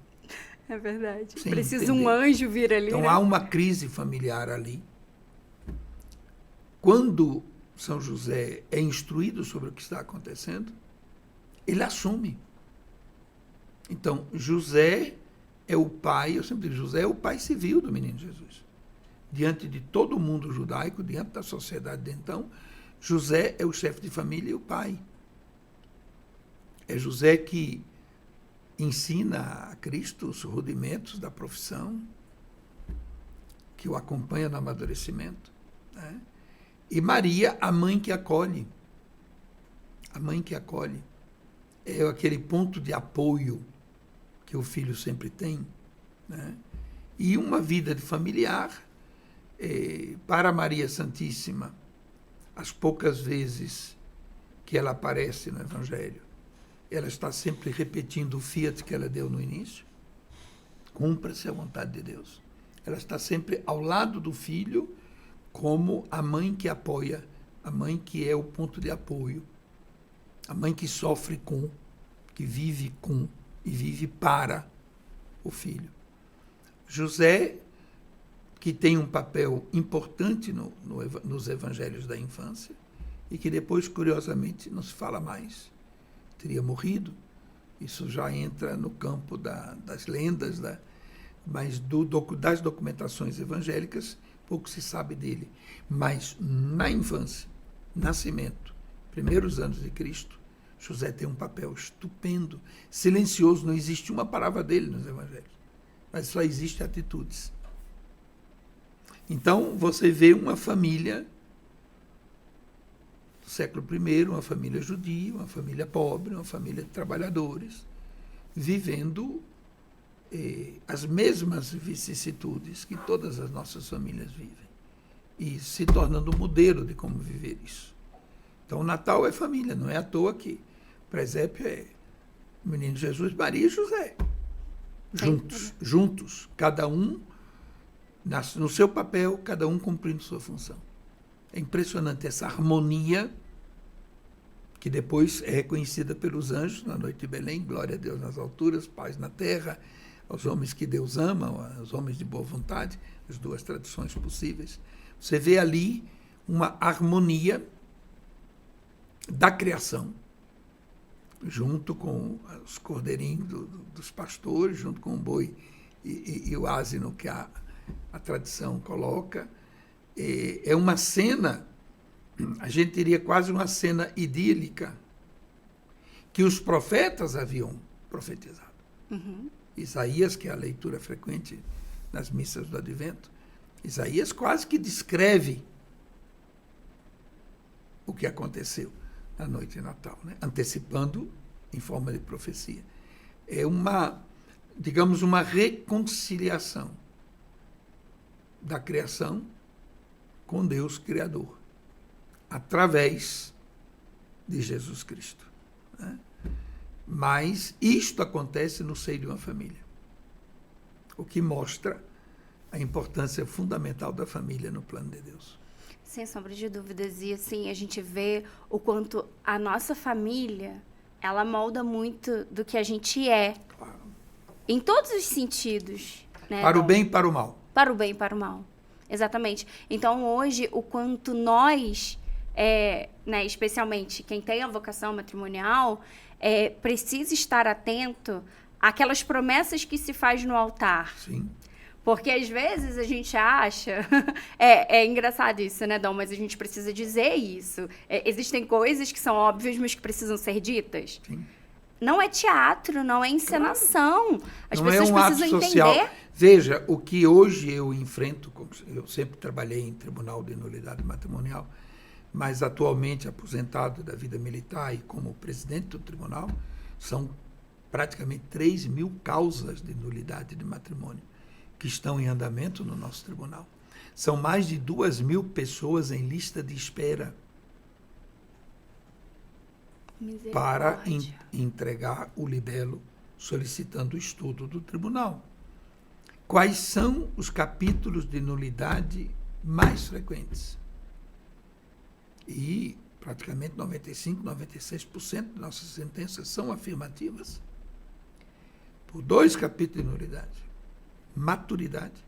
É verdade. Sem Precisa entender. um anjo vir ali, Então né? há uma crise familiar ali. Quando São José é instruído sobre o que está acontecendo, ele assume. Então, José é o pai, eu sempre digo, José é o pai civil do menino Jesus. Diante de todo o mundo judaico, diante da sociedade de então, José é o chefe de família e o pai. É José que ensina a Cristo os rudimentos da profissão, que o acompanha no amadurecimento, né? E Maria, a mãe que acolhe. A mãe que acolhe. É aquele ponto de apoio que o filho sempre tem, né? E uma vida de familiar, para Maria Santíssima, as poucas vezes que ela aparece no Evangelho, ela está sempre repetindo o fiat que ela deu no início. Cumpra-se a vontade de Deus. Ela está sempre ao lado do filho, como a mãe que apoia, a mãe que é o ponto de apoio, a mãe que sofre com, que vive com e vive para o filho. José, que tem um papel importante nos evangelhos da infância e que depois, curiosamente, não se fala mais. Teria morrido. Isso já entra no campo das lendas, mas das documentações evangélicas, pouco se sabe dele. Mas na infância, nascimento, primeiros anos de Cristo, José tem um papel estupendo, silencioso, não existe uma palavra dele nos evangelhos, mas só existem atitudes. Então, você vê uma família do século I, uma família judia, uma família pobre, uma família de trabalhadores, vivendo as mesmas vicissitudes que todas as nossas famílias vivem e se tornando modelo de como viver isso. Então, o Natal é família, não é à toa que o presépio é o menino Jesus, Maria e José. Juntos, cada um no seu papel, cada um cumprindo sua função. É impressionante essa harmonia que depois é reconhecida pelos anjos na noite de Belém, glória a Deus nas alturas, paz na terra, aos homens que Deus ama, aos homens de boa vontade, as duas tradições possíveis. Você vê ali uma harmonia da criação, junto com os cordeirinhos dos pastores, junto com o boi e o asno que a tradição coloca. É uma cena, a gente diria quase uma cena idílica, que os profetas haviam profetizado. Uhum. Isaías, que é a leitura frequente nas missas do Advento, Isaías quase que descreve o que aconteceu na noite de Natal, né? Antecipando em forma de profecia. É digamos, uma reconciliação da criação com Deus Criador, através de Jesus Cristo, né? Mas isto acontece no seio de uma família, o que mostra a importância fundamental da família no plano de Deus. Sem sombra de dúvidas. E assim, a gente vê o quanto a nossa família, ela molda muito do que a gente é. Claro. Em todos os sentidos. Né? Para o bem e para o mal. Para o bem e para o mal. Exatamente. Então, hoje, o quanto nós, né, especialmente quem tem a vocação matrimonial, precisa estar atento àquelas promessas que se faz no altar. Sim. Porque às vezes a gente acha. É engraçado isso, né, Dom? Mas a gente precisa dizer isso. Existem coisas que são óbvias, mas que precisam ser ditas. Sim. Não é teatro, não é encenação. As Não é pessoas um ato precisam social. entender. Veja, o que hoje eu enfrento, eu sempre trabalhei em tribunal de nulidade matrimonial, mas atualmente aposentado da vida militar e como presidente do tribunal, são praticamente 3.000 causas de nulidade de matrimônio que estão em andamento no nosso tribunal. São mais de 2.000 pessoas em lista de espera para entregar o libelo solicitando o estudo do tribunal. Quais são os capítulos de nulidade mais frequentes? E praticamente 95%, 96% de nossas sentenças são afirmativas. Por 2 capítulos de nulidade. Maturidade,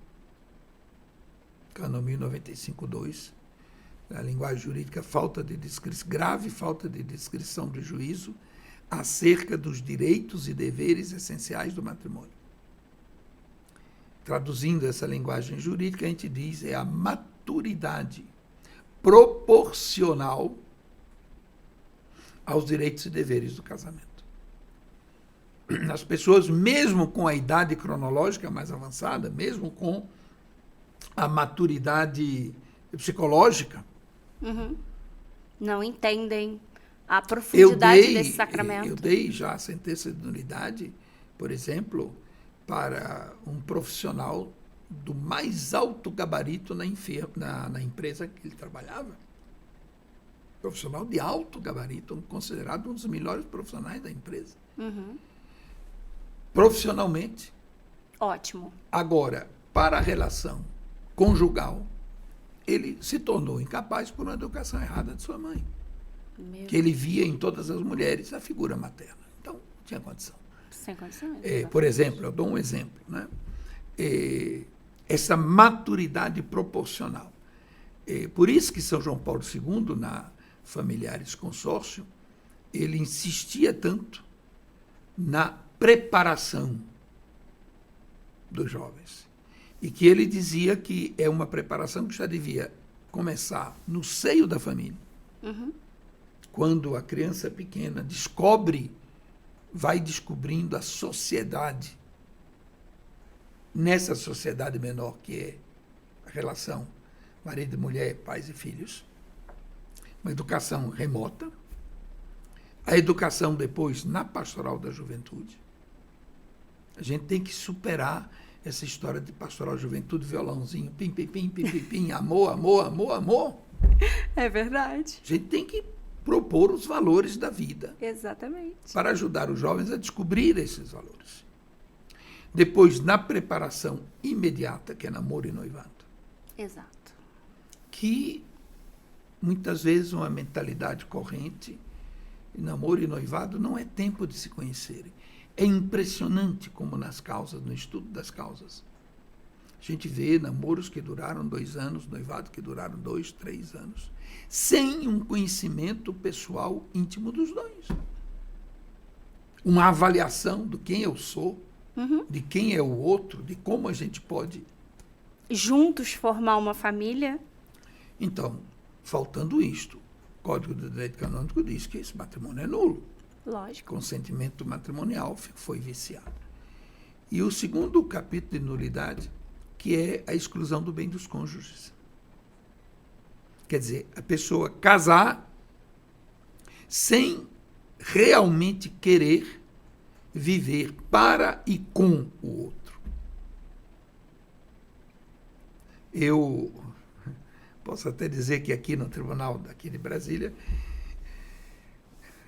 Cano 1095-2, na linguagem jurídica, grave falta de descrição do juízo acerca dos direitos e deveres essenciais do matrimônio. Traduzindo essa linguagem jurídica, a gente diz a maturidade proporcional aos direitos e deveres do casamento. As pessoas, mesmo com a idade cronológica mais avançada, mesmo com a maturidade psicológica, não entendem a profundidade desse sacramento. Eu dei já a sentença de nulidade, por exemplo, para um profissional do mais alto gabarito na empresa que ele trabalhava. Profissional de alto gabarito, considerado um dos melhores profissionais da empresa. Profissionalmente. Ótimo. Agora, para a relação conjugal, ele se tornou incapaz por uma educação errada de sua mãe. Que ele via em todas as mulheres a figura materna. Então, não tinha condição. Sem condição. Por exemplo, eu dou um exemplo, né? Essa maturidade proporcional. Por isso que São João Paulo II, na Familiares Consórcio, ele insistia tanto na preparação dos jovens. E que ele dizia que é uma preparação que já devia começar no seio da família. Quando a criança pequena vai descobrindo a sociedade. Nessa sociedade menor que é a relação marido e mulher, pais e filhos. Uma educação remota. A educação depois na pastoral da juventude. A gente tem que superar essa história de pastoral da juventude, violãozinho, pim, pim, pim, pim, pim, pim, amor, amor, amor, amor. É verdade. A gente tem que propor os valores da vida. Exatamente. Para ajudar os jovens a descobrir esses valores. Depois, na preparação imediata, que é namoro e noivado. Exato. Que, muitas vezes, uma mentalidade corrente, namoro e noivado não é tempo de se conhecerem. É impressionante como nas causas, no estudo das causas, a gente vê namoros que duraram 2 anos, noivado que duraram 2, 3 anos, sem um conhecimento pessoal íntimo dos dois. Uma avaliação do quem eu sou, de quem é o outro, de como a gente pode... Juntos formar uma família? Então, faltando isto, o Código de Direito Canônico diz que esse matrimônio é nulo. Lógico. Consentimento matrimonial foi viciado. E o segundo capítulo de nulidade, que é a exclusão do bem dos cônjuges. Quer dizer, a pessoa casar sem realmente querer viver para e com o outro. Eu posso até dizer que aqui no tribunal daqui de Brasília,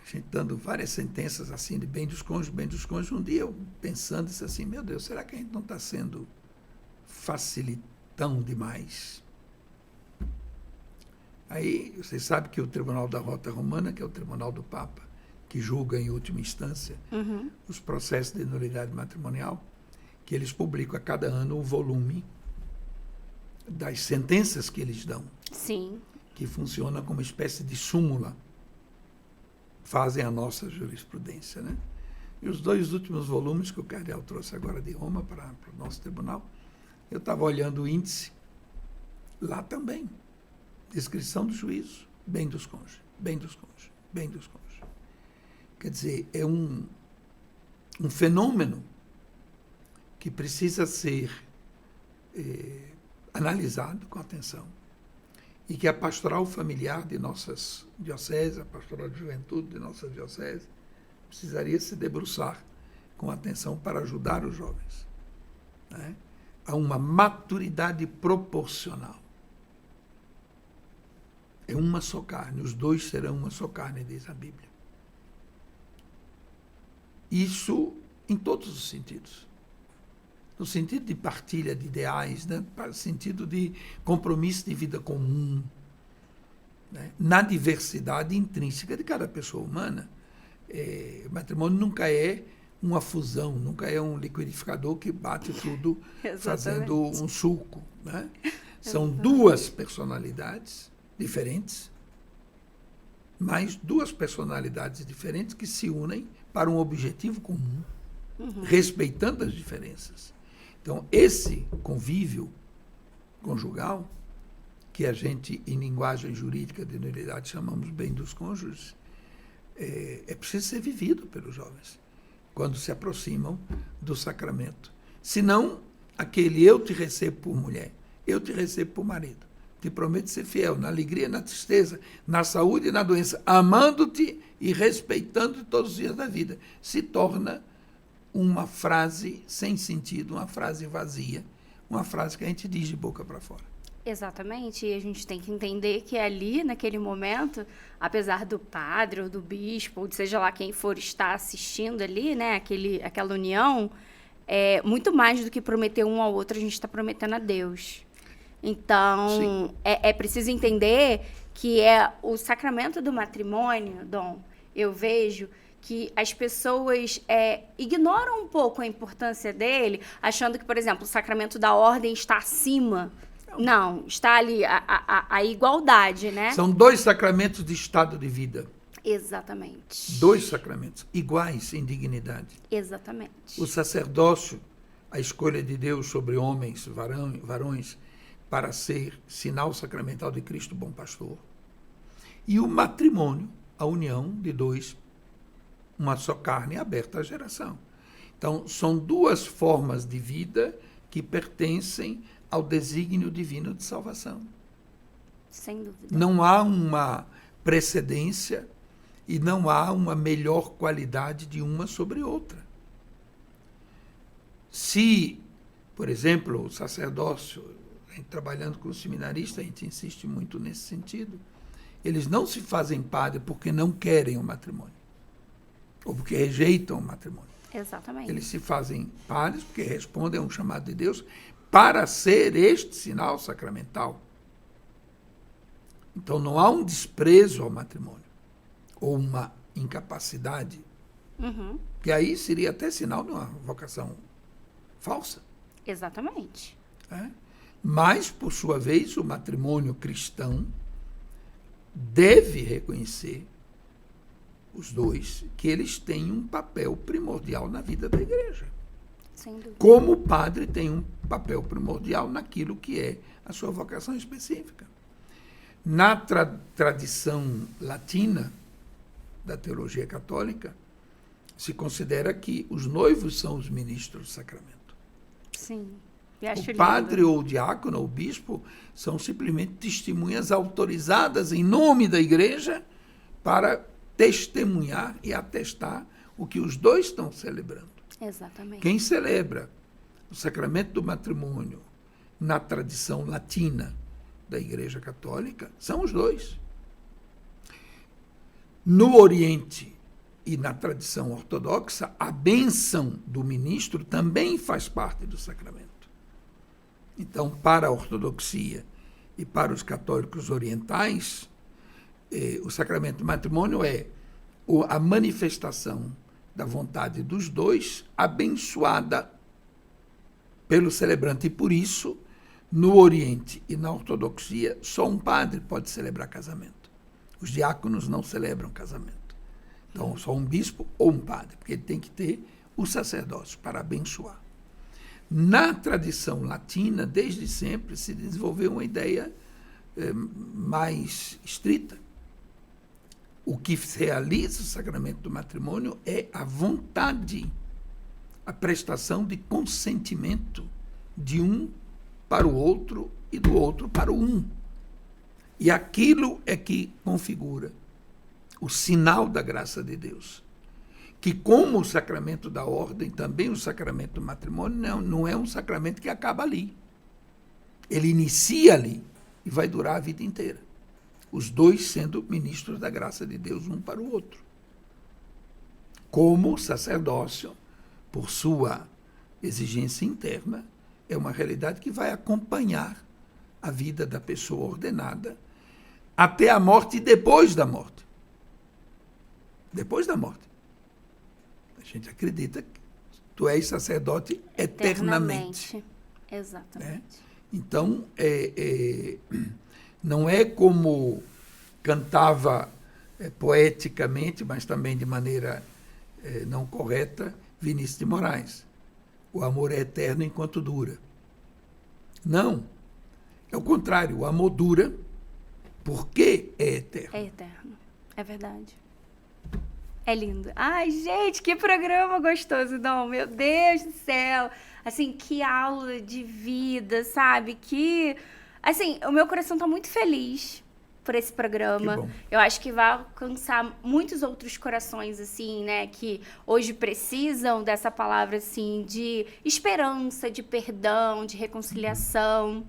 a gente dando várias sentenças assim de bem dos cônjuges, um dia eu pensando, disse assim, meu Deus, será que a gente não está sendo facilitão demais? Aí, vocês sabem que o Tribunal da Rota Romana, que é o Tribunal do Papa, que julga em última instância os processos de nulidade matrimonial, que eles publicam a cada ano o volume das sentenças que eles dão. Sim. Que funciona como uma espécie de súmula. Fazem a nossa jurisprudência, né? E os 2 últimos volumes que o cardeal trouxe agora de Roma para o nosso tribunal Eu estava olhando o índice, lá também. Descrição do juízo, bem dos cônjuges, bem dos cônjuges, bem dos cônjuges. Quer dizer, é um fenômeno que precisa ser analisado com atenção e que a pastoral familiar de nossas dioceses, a pastoral de juventude de nossas dioceses, precisaria se debruçar com atenção para ajudar os jovens, né, a uma maturidade proporcional. É uma só carne, os dois serão uma só carne, diz a Bíblia. Isso em todos os sentidos. No sentido de partilha de ideais, né? No sentido de compromisso de vida comum, né? Na diversidade intrínseca de cada pessoa humana. O matrimônio nunca é uma fusão, nunca é um liquidificador que bate tudo fazendo um suco, né? São duas personalidades diferentes, mas duas personalidades diferentes que se unem para um objetivo comum, respeitando as diferenças. Então, esse convívio conjugal, que a gente, em linguagem jurídica de nulidade, chamamos bem dos cônjuges, é preciso ser vivido pelos jovens quando se aproximam do sacramento. Senão, aquele eu te recebo por mulher, eu te recebo por marido, te prometo ser fiel na alegria e na tristeza, na saúde e na doença, amando-te e respeitando-te todos os dias da vida, se torna uma frase sem sentido, uma frase vazia, uma frase que a gente diz de boca para fora. Exatamente, e a gente tem que entender que ali, naquele momento, apesar do padre ou do bispo, ou de seja lá quem for estar assistindo ali, né, aquela união, muito mais do que prometer um ao outro, a gente está prometendo a Deus. Então, é preciso entender que o sacramento do matrimônio, Dom, eu vejo que as pessoas ignoram um pouco a importância dele, achando que, por exemplo, o sacramento da ordem está acima. Não, está ali a igualdade, né? São dois sacramentos de estado de vida. Exatamente. Dois sacramentos iguais em dignidade. Exatamente. O sacerdócio, a escolha de Deus sobre homens, varões, para ser sinal sacramental de Cristo Bom Pastor. E o matrimônio, a união de dois, uma só carne aberta à geração. Então, são duas formas de vida que pertencem ao desígnio divino de salvação. Sem dúvida. Não há uma precedência e não há uma melhor qualidade de uma sobre outra. Se, por exemplo, o sacerdócio, trabalhando com os seminaristas, a gente insiste muito nesse sentido, eles não se fazem padre porque não querem o matrimônio, ou porque rejeitam o matrimônio. Exatamente. Eles se fazem padres porque respondem a um chamado de Deus para ser este sinal sacramental. Então não há um desprezo ao matrimônio, ou uma incapacidade, que aí seria até sinal de uma vocação falsa. Exatamente. Mas, por sua vez, o matrimônio cristão deve reconhecer, os dois, que eles têm um papel primordial na vida da igreja. Sem dúvida. Como o padre tem um papel primordial naquilo que é a sua vocação específica. Na tradição latina da teologia católica, se considera que os noivos são os ministros do sacramento. Sim. O padre ou o diácono ou o bispo são simplesmente testemunhas autorizadas em nome da igreja para testemunhar e atestar o que os dois estão celebrando. Exatamente. Quem celebra o sacramento do matrimônio na tradição latina da Igreja Católica são os dois. No Oriente e na tradição ortodoxa, a bênção do ministro também faz parte do sacramento. Então, para a ortodoxia e para os católicos orientais, o sacramento do matrimônio é a manifestação da vontade dos dois, abençoada pelo celebrante. E por isso, no Oriente e na ortodoxia, só um padre pode celebrar casamento. Os diáconos não celebram casamento. Então, só um bispo ou um padre, porque ele tem que ter o sacerdócio para abençoar. Na tradição latina, desde sempre, se desenvolveu uma ideia mais estrita. O que realiza o sacramento do matrimônio é a vontade, a prestação de consentimento de um para o outro e do outro para o um. E aquilo é que configura o sinal da graça de Deus. Que como o sacramento da ordem, também o sacramento do matrimônio não é um sacramento que acaba ali. Ele inicia ali e vai durar a vida inteira. Os dois sendo ministros da graça de Deus um para o outro. Como o sacerdócio, por sua exigência interna, é uma realidade que vai acompanhar a vida da pessoa ordenada até a morte e depois da morte. Depois da morte. A gente acredita que tu és sacerdote eternamente. Exatamente. Né? Então, não é como cantava poeticamente, mas também de maneira não correta, Vinícius de Moraes. O amor é eterno enquanto dura. Não. É o contrário. O amor dura porque é eterno. É eterno. É verdade. É lindo. Ai, gente, que programa gostoso, Dom. Meu Deus do céu. Assim, que aula de vida, sabe? Que, assim, o meu coração tá muito feliz por esse programa. Que bom. Eu acho que vai alcançar muitos outros corações, assim, né? Que hoje precisam dessa palavra, assim, de esperança, de perdão, de reconciliação.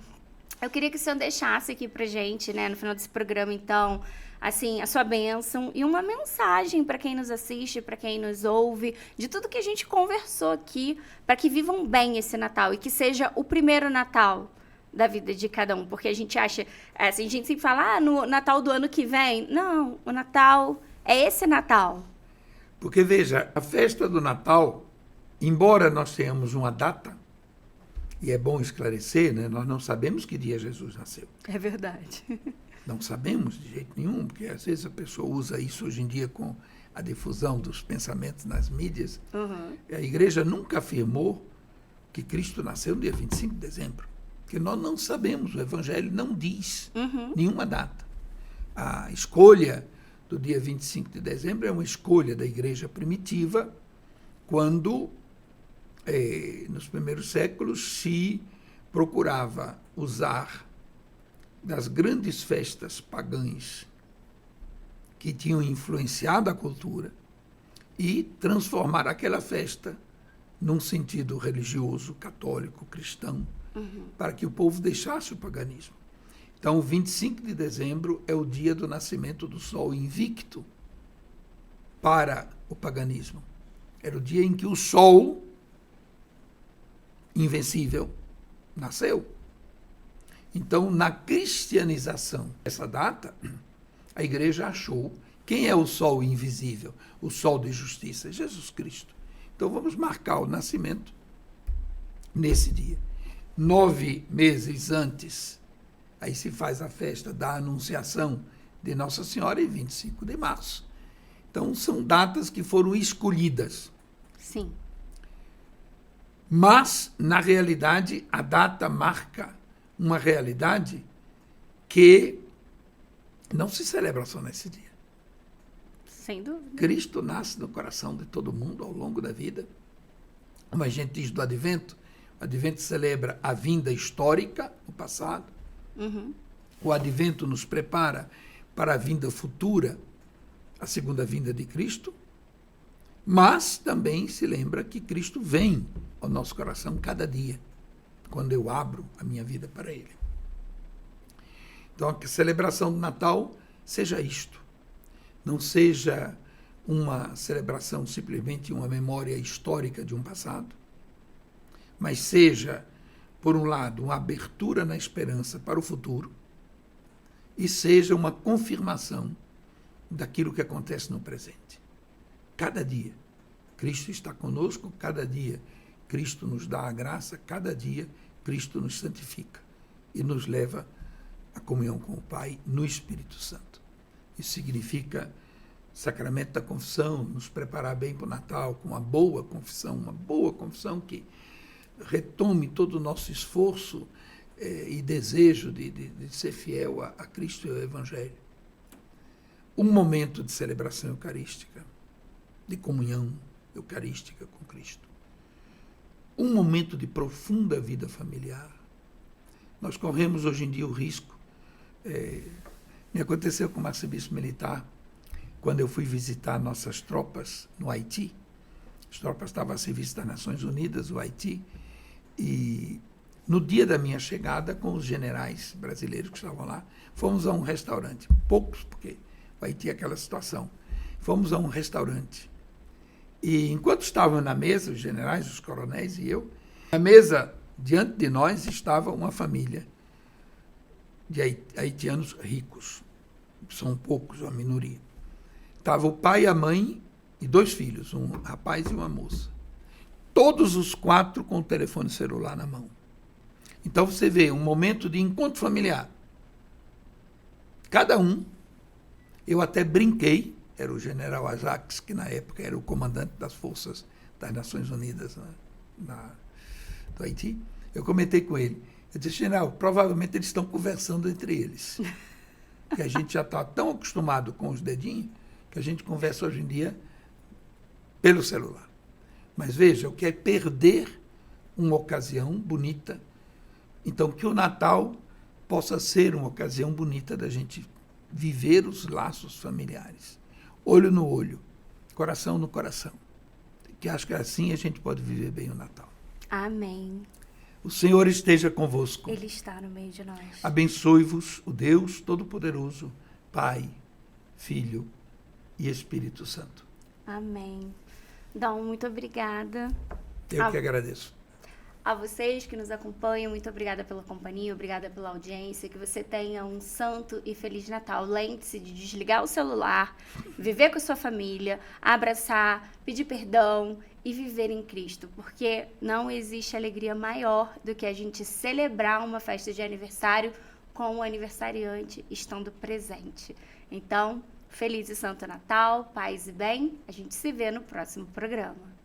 Eu queria que o senhor deixasse aqui pra gente, né, no final desse programa, então, assim, a sua bênção e uma mensagem para quem nos assiste, para quem nos ouve, de tudo que a gente conversou aqui, para que vivam bem esse Natal e que seja o primeiro Natal da vida de cada um, porque a gente acha, assim, a gente sempre fala, no Natal do ano que vem. Não, o Natal é esse Natal. Porque, veja, a festa do Natal, embora nós tenhamos uma data, e é bom esclarecer, né, nós não sabemos que dia Jesus nasceu. É verdade. Não sabemos de jeito nenhum, porque às vezes a pessoa usa isso hoje em dia com a difusão dos pensamentos nas mídias. Uhum. A igreja nunca afirmou que Cristo nasceu no dia 25 de dezembro, porque nós não sabemos, o Evangelho não diz nenhuma data. A escolha do dia 25 de dezembro é uma escolha da igreja primitiva, quando, nos primeiros séculos, se procurava usar das grandes festas pagãs que tinham influenciado a cultura e transformar aquela festa num sentido religioso, católico, cristão, para que o povo deixasse o paganismo. Então, o 25 de dezembro é o dia do nascimento do sol invicto para o paganismo. Era o dia em que o sol invencível nasceu. Então, na cristianização dessa data, a igreja achou quem é o sol invisível, o sol de justiça, Jesus Cristo. Então, vamos marcar o nascimento nesse dia. 9 meses antes, aí se faz a festa da Anunciação de Nossa Senhora, em 25 de março. Então, são datas que foram escolhidas. Sim. Mas, na realidade, a data marca uma realidade que não se celebra só nesse dia. Sem dúvida. Cristo nasce no coração de todo mundo ao longo da vida. Como a gente diz do Advento, o Advento celebra a vinda histórica, o passado. O Advento nos prepara para a vinda futura, a segunda vinda de Cristo. Mas também se lembra que Cristo vem ao nosso coração cada dia, quando eu abro a minha vida para Ele. Então, que a celebração do Natal seja isto. Não seja uma celebração simplesmente uma memória histórica de um passado, mas seja, por um lado, uma abertura na esperança para o futuro e seja uma confirmação daquilo que acontece no presente. Cada dia, Cristo está conosco, cada dia, Cristo nos dá a graça, cada dia Cristo nos santifica e nos leva à comunhão com o Pai no Espírito Santo. Isso significa sacramento da confissão, nos preparar bem para o Natal, com uma boa confissão que retome todo o nosso esforço e desejo de ser fiel a Cristo e ao Evangelho. Um momento de celebração eucarística, de comunhão eucarística com Cristo. Um momento de profunda vida familiar. Nós corremos hoje em dia o risco. Me aconteceu como arcebispo militar, quando eu fui visitar nossas tropas no Haiti. As tropas estavam a serviço das Nações Unidas, o Haiti, e no dia da minha chegada, com os generais brasileiros que estavam lá, fomos a um restaurante, poucos, porque o Haiti é aquela situação. Fomos a um restaurante. E enquanto estavam na mesa, os generais, os coronéis e eu, na mesa, diante de nós, estava uma família de haitianos ricos. São poucos, uma minoria. Estava o pai, a mãe e 2 filhos, um rapaz e uma moça. Todos os 4 com o telefone celular na mão. Então você vê um momento de encontro familiar. Cada um, eu até brinquei, era o general Ajax, que na época era o comandante das forças das Nações Unidas do Haiti. Eu comentei com ele. Eu disse, general, provavelmente eles estão conversando entre eles. Que a gente já está tão acostumado com os dedinhos que a gente conversa hoje em dia pelo celular. Mas veja, eu quero perder uma ocasião bonita. Então, que o Natal possa ser uma ocasião bonita da gente viver os laços familiares. Olho no olho, coração no coração. Que acho que assim a gente pode viver bem o Natal. Amém. O Senhor esteja convosco. Ele está no meio de nós. Abençoe-vos o Deus Todo-Poderoso, Pai, Filho e Espírito Santo. Amém. Dom, muito obrigada. Eu que agradeço. A vocês que nos acompanham, muito obrigada pela companhia, obrigada pela audiência, que você tenha um santo e feliz Natal. Lembre-se de desligar o celular, viver com a sua família, abraçar, pedir perdão e viver em Cristo, porque não existe alegria maior do que a gente celebrar uma festa de aniversário com o aniversariante estando presente. Então, feliz e santo Natal, paz e bem, a gente se vê no próximo programa.